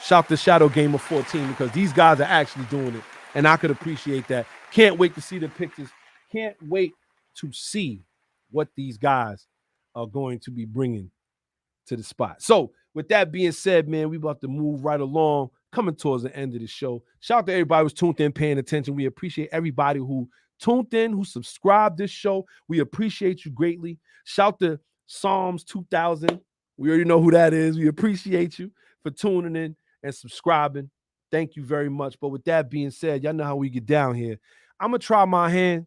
shout to Shadow Gamer 14, because these guys are actually doing it. And I could appreciate that. Can't wait to see the pictures. Can't wait to see what these guys are going to be bringing to the spot. So with that being said, man, we about to move right along, coming towards the end of the show. Shout out to everybody who's tuned in, paying attention. We appreciate everybody who tuned in, who subscribed this show. We appreciate you greatly. Shout to Psalms 2000. We already know who that is. We appreciate you for tuning in and subscribing. Thank you very much. But with that being said, y'all know how we get down here. I'm going to try my hand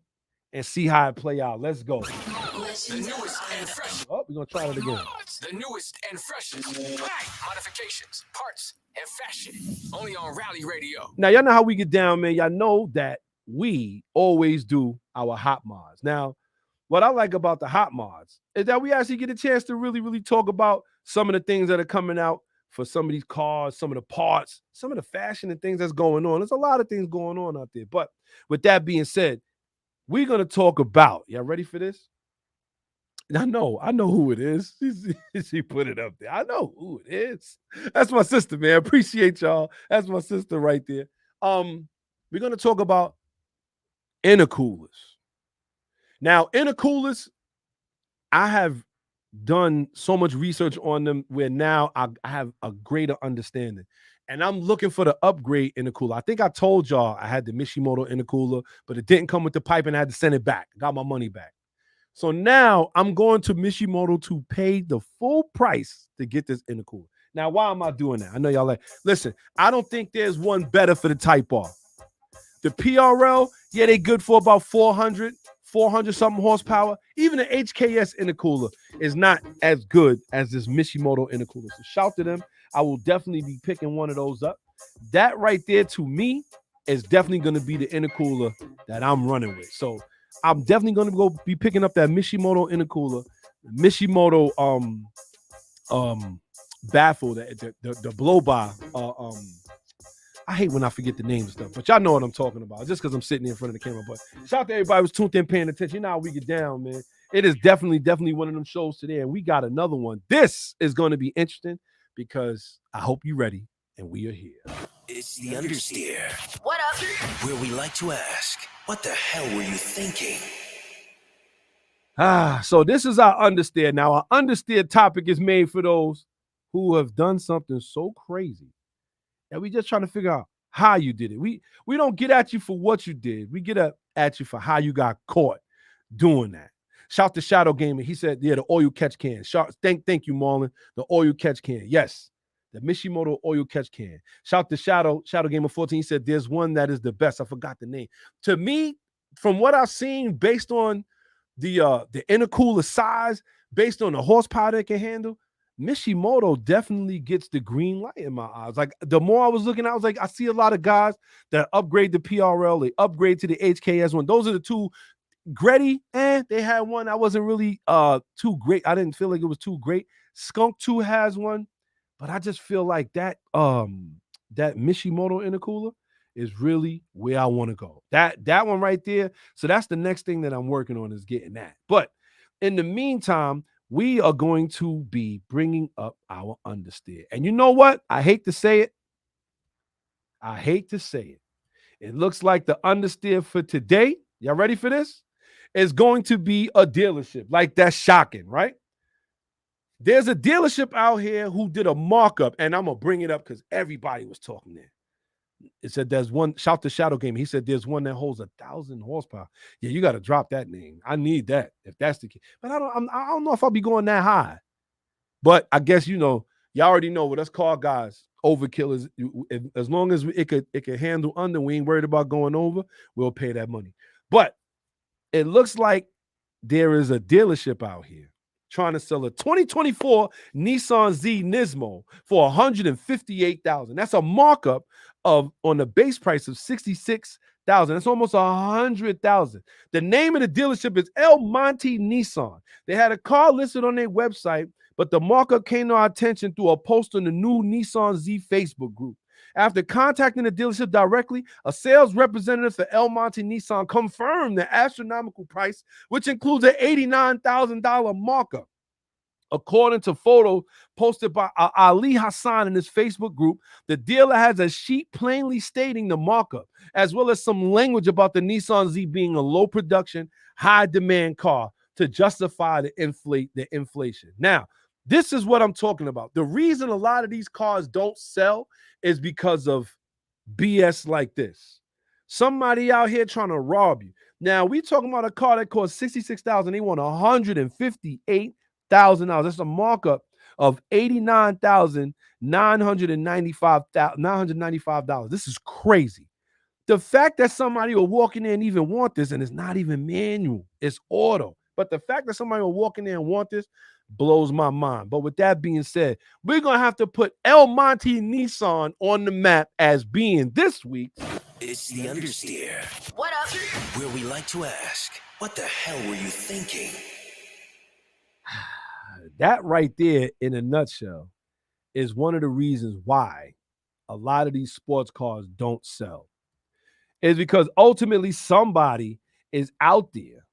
and see how it play out. Let's go. The newest and freshest. Oh, we're going to try it again. The newest and freshest. Modifications, parts, and fashion. Only on Rally Radio. Now, y'all know how we get down, man. Y'all know that we always do our hot mods. Now, what I like about the hot mods is that we actually get a chance to really talk about some of the things that are coming out for some of these cars, some of the parts, some of the fashion and things that's going on. There's a lot of things going on out there. But with that being said, we're going to talk about, y'all ready for this? I know who it is. She put it up there. I know who it is. That's my sister, man. Appreciate y'all. That's my sister right there. We're going to talk about intercoolers. Now, intercoolers, I have done so much research on them where now I have a greater understanding. And I'm looking for the upgrade intercooler. I think I told y'all I had the Mishimoto intercooler, but it didn't come with the pipe and I had to send it back. Got my money back. So now I'm going to Mishimoto to pay the full price to get this intercooler. Now, why am I doing that? I know y'all like, listen, I don't think there's one better for the Type R. The PRL, yeah, they good for about 400 something horsepower. Even the HKS intercooler is not as good as this Mishimoto intercooler. So shout to them. I will definitely be picking one of those up. That right there to me is definitely going to be the intercooler that I'm running with. So I'm definitely going to go be picking up that Mishimoto intercooler, Mishimoto baffle, the blow by. I hate when I forget the name of stuff, but y'all know what I'm talking about. Just because I'm sitting in front of the camera. But shout out to everybody who's tuned in, paying attention. You know how we get down, man. It is definitely one of them shows today, and we got another one. This is going to be interesting because I hope you're ready, and we are here. It's the Understeer. What up? Where we like to ask, what the hell were you thinking? So this is our Understeer. Now, our Understeer topic is made for those who have done something so crazy that we just trying to figure out how you did it. We don't get at you for what you did. We get at you for how you got caught doing that. Shout to Shadow Gamer. He said, yeah, the oil catch can. Thank you, Marlon. The oil catch can. Yes, the Mishimoto oil catch can. Shout to Shadow Gamer 14. He said, there's one that is the best. I forgot the name. To me, from what I've seen, based on the intercooler size, based on the horsepower they can handle, Mishimoto definitely gets the green light in my eyes. Like, the more I was looking, I was like, I see a lot of guys that upgrade the PRL, they upgrade to the HKS one. Those are the two. Gretty, they had one. I wasn't really too great. I didn't feel like it was too great. Skunk 2 has one, but I just feel like that Mishimoto intercooler is really where I want to go. That one right there. So that's the next thing that I'm working on, is getting that. But in the meantime, we are going to be bringing up our Understeer. And you know what? I hate to say it. It looks like the Understeer for today, y'all ready for this? Is going to be a dealership. Like, that's shocking, right? There's a dealership out here who did a markup, and I'm going to bring it up because everybody was talking there. It said there's one, shout to Shadow Game. He said there's one that holds 1,000 horsepower. Yeah, you got to drop that name. I need that if that's the case. But I don't know if I'll be going that high. But I guess, y'all already know what us car guys, overkill is. As long as it could handle under, we ain't worried about going over, we'll pay that money. But it looks like there is a dealership out here trying to sell a 2024 Nissan Z Nismo for $158,000. That's a markup on the base price of $66,000. That's almost $100,000. The name of the dealership is El Monte Nissan. They had a car listed on their website, but the markup came to our attention through a post on the new Nissan Z Facebook group. After contacting the dealership directly, a sales representative for El Monte Nissan confirmed the astronomical price, which includes an $89,000 markup. According to photos posted by Ali Hassan in his Facebook group, the dealer has a sheet plainly stating the markup, as well as some language about the Nissan Z being a low production, high demand car to justify the inflation. Now, this is what I'm talking about. The reason a lot of these cars don't sell is because of BS like this. Somebody out here trying to rob you. Now, we talking about a car that costs $66,000. They want $158,000. That's a markup of $89,995. This is crazy. The fact that somebody will walk in there and even want this, and it's not even manual, it's auto. But the fact that somebody will walk in there and want this blows my mind. But with that being said, we're going to have to put El Monte Nissan on the map as being this week. It's the Understeer. What up? Where we like to ask, what the hell were you thinking? That right there, in a nutshell, is one of the reasons why a lot of these sports cars don't sell. Is because ultimately somebody is out there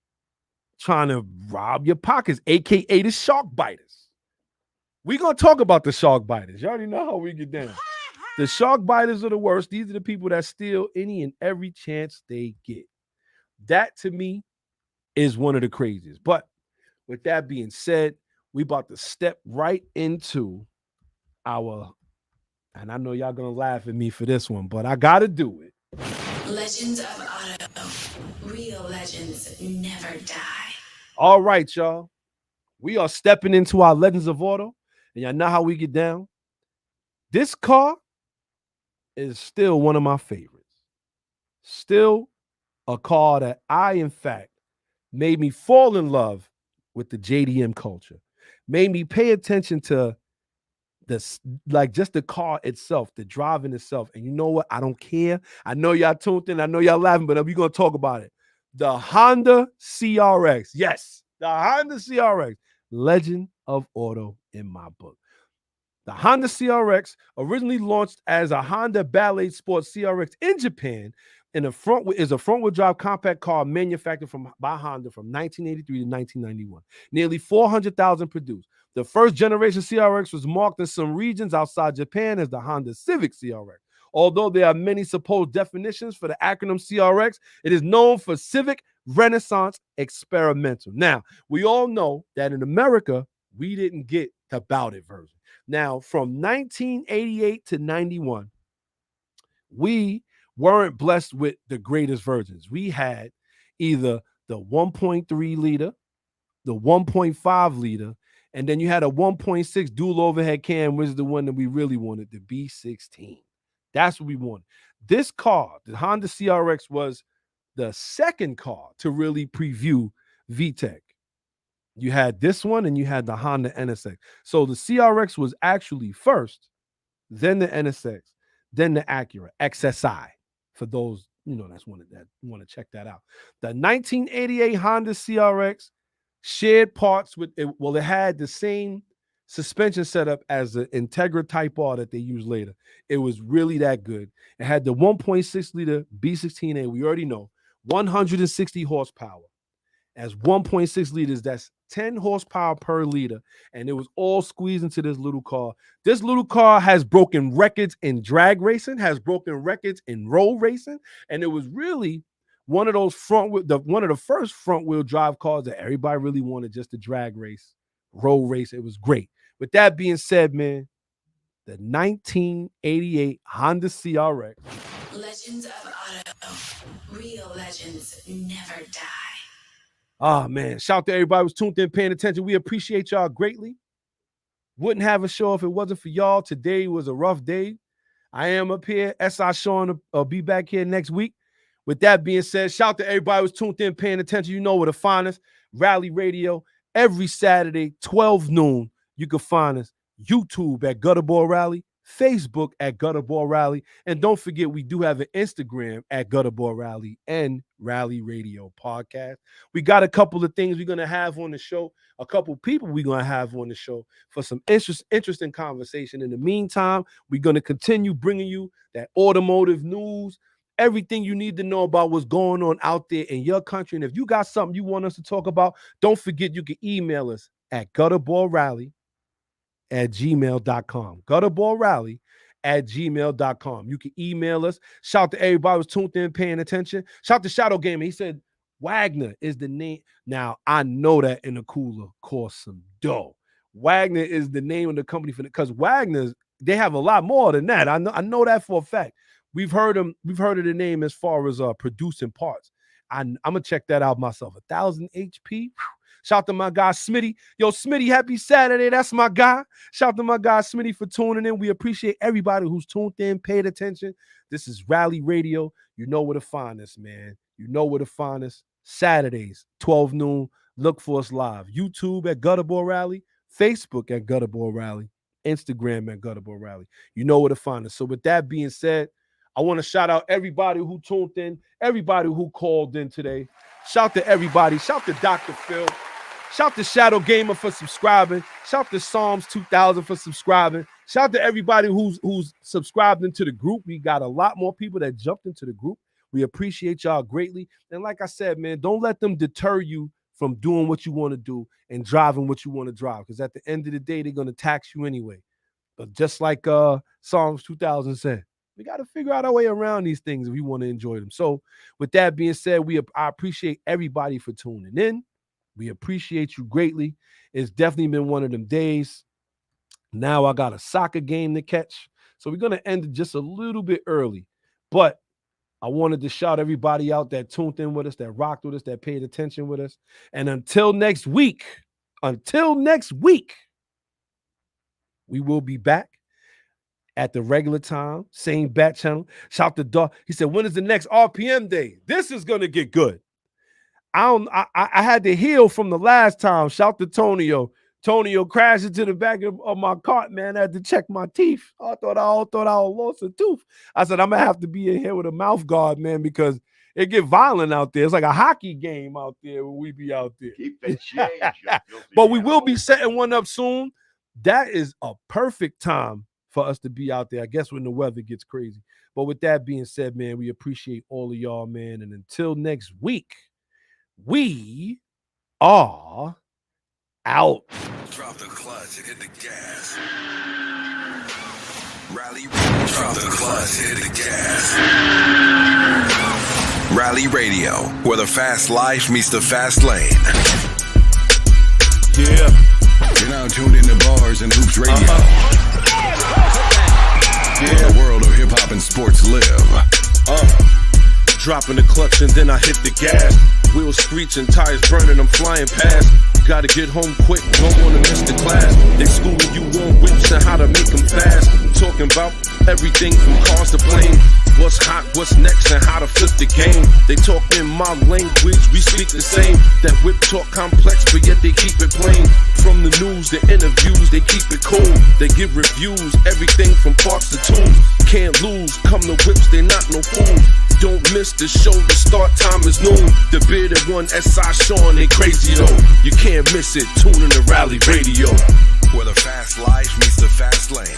trying to rob your pockets, aka the shark biters. We're going to talk about the shark biters. You already know how we get down. The shark biters are the worst. These are the people that steal any and every chance they get. That, to me, is one of the craziest. But with that being said, we about to step right into our, and I know y'all going to laugh at me for this one, but I got to do it. Legends of Auto. Real legends never die. All right, y'all. We are stepping into our Legends of Auto, and y'all know how we get down. This car is still one of my favorites. Still a car that in fact, made me fall in love with the JDM culture. Made me pay attention to this, like just the car itself, the driving itself. And you know what? I don't care. I know y'all tuned in. I know y'all laughing, but we're going to talk about it. The Honda CRX. Yes, the Honda CRX. Legend of Auto in my book. The Honda CRX, originally launched as a Honda Ballade Sport CRX in Japan, is a front-wheel drive compact car manufactured by Honda from 1983 to 1991. Nearly 400,000 produced. The first generation CRX was marked in some regions outside Japan as the Honda Civic CRX. Although there are many supposed definitions for the acronym CRX, it is known for Civic Renaissance Experimental. Now, we all know that in America, we didn't get the Bout It version. Now, from 1988 to 91, we weren't blessed with the greatest versions. We had either the 1.3 liter, the 1.5 liter, and then you had a 1.6 dual overhead cam, which is the one that we really wanted, the B16. That's what we wanted. This car, the Honda CRX, was the second car to really preview VTEC. You had this one and you had the Honda NSX. So the CRX was actually first, then the NSX, then the Acura XSI. For those, that want to check that out. The 1988 Honda CRX shared parts with it. Well, it had the same suspension setup as the Integra Type R that they used later. It was really that good. It had the 1.6 liter B16A. We already know 160 horsepower. As 1.6 liters, that's 10 horsepower per liter. And it was all squeezed into this little car. This little car has broken records in drag racing, has broken records in road racing. And it was really one of those one of the first front wheel drive cars that everybody really wanted, just to drag race, road race. It was great. With that being said, man, the 1988 Honda CRX Legends of Auto. Real legends never die. Oh, man. Shout out to everybody who's tuned in, paying attention. We appreciate y'all greatly. Wouldn't have a show if it wasn't for y'all. Today was a rough day. I am up here. S.I Shawn will be back here next week. With that being said, shout out to everybody who's tuned in, paying attention. You know where to find us. Rally Radio, every Saturday, 12 noon. You can find us. YouTube at GutterballRally, Facebook at GutterballRally, and don't forget we do have an Instagram at GutterballRally and Rally Radio Podcast. We got a couple of things we're gonna have on the show, a couple people we're gonna have on the show for some interesting conversation. In the meantime, we're gonna continue bringing you that automotive news, everything you need to know about what's going on out there in your country. And if you got something you want us to talk about, don't forget you can email us at GutterballRally@gmail.com. GutterballRally@gmail.com. You can email us. Shout out to everybody who's tuned in, paying attention. Shout out to Shadow Gamer. He said Wagner is the name. Now, I know that in the cooler costs some dough. Wagner is the name of the company for because Wagner's, they have a lot more than that. I know that for a fact. We've heard of the name as far as producing parts. I'm gonna check that out myself. 1,000 HP. Shout out to my guy Smitty. Yo, Smitty, happy Saturday. That's my guy. Shout out to my guy Smitty for tuning in. We appreciate everybody who's tuned in, paid attention. This is Rally Radio. You know where to find us, man. You know where to find us. Saturdays, 12 noon. Look for us live. YouTube at GutterballRally, Facebook at GutterballRally, Instagram at GutterballRally. You know where to find us. So with that being said, I want to shout out everybody who tuned in, everybody who called in today. Shout to everybody. Shout to Dr. Phil. Shout to Shadow Gamer for subscribing. Shout to Psalms 2000 for subscribing. Shout to everybody who's subscribed into the group. We got a lot more people that jumped into the group. We appreciate y'all greatly. And like I said, man, don't let them deter you from doing what you want to do and driving what you want to drive. Because at the end of the day, they're going to tax you anyway. But just like Psalms 2000 said, we got to figure out our way around these things if we want to enjoy them. So with that being said, I appreciate everybody for tuning in. We appreciate you greatly. It's definitely been one of them days. Now I got a soccer game to catch. So we're going to end it just a little bit early. But I wanted to shout everybody out that tuned in with us, that rocked with us, that paid attention with us. And until next week, we will be back at the regular time, same bat channel. Shout to Dog. He said, when is the next RPM day? This is going to get good. I had to heal from the last time. Shout to Tonio. Tonio crashed into the back of my cart, man. I had to check my teeth. I thought I lost a tooth. I said, I'm going to have to be in here with a mouth guard, man, because it get violent out there. It's like a hockey game out there when we be out there. Keep the change. But we will be setting one up soon. That is a perfect time for us to be out there, I guess, when the weather gets crazy. But with that being said, man, we appreciate all of y'all, man. And until next week, we are out. Drop the clutch and hit the gas. Rally, drop the clutch, hit the gas. Rally Radio, where the fast life meets the fast lane. Yeah. You're now tuned into Bars and Hoops Radio. Where the world of hip-hop and sports live. Dropping the clutch and then I hit the gas. Wheels screeching, tires burning, I'm flying past. Gotta get home quick, don't wanna miss the class. They schooling you on whips and how to make them fast. Talking about everything from cars to planes. What's hot, what's next, and how to flip the game. They talk in my language, we speak the same. That whip talk complex, but yet they keep it plain. From the news, the interviews, they keep it cool. They give reviews, everything from parts to tools. Can't lose, come to whips, they not no fools. Don't miss the show, the start time is noon. The bearded one, S.I Shawn, they crazy though. You can't miss it, tune in to Rally Radio. Where the fast life meets the fast lane.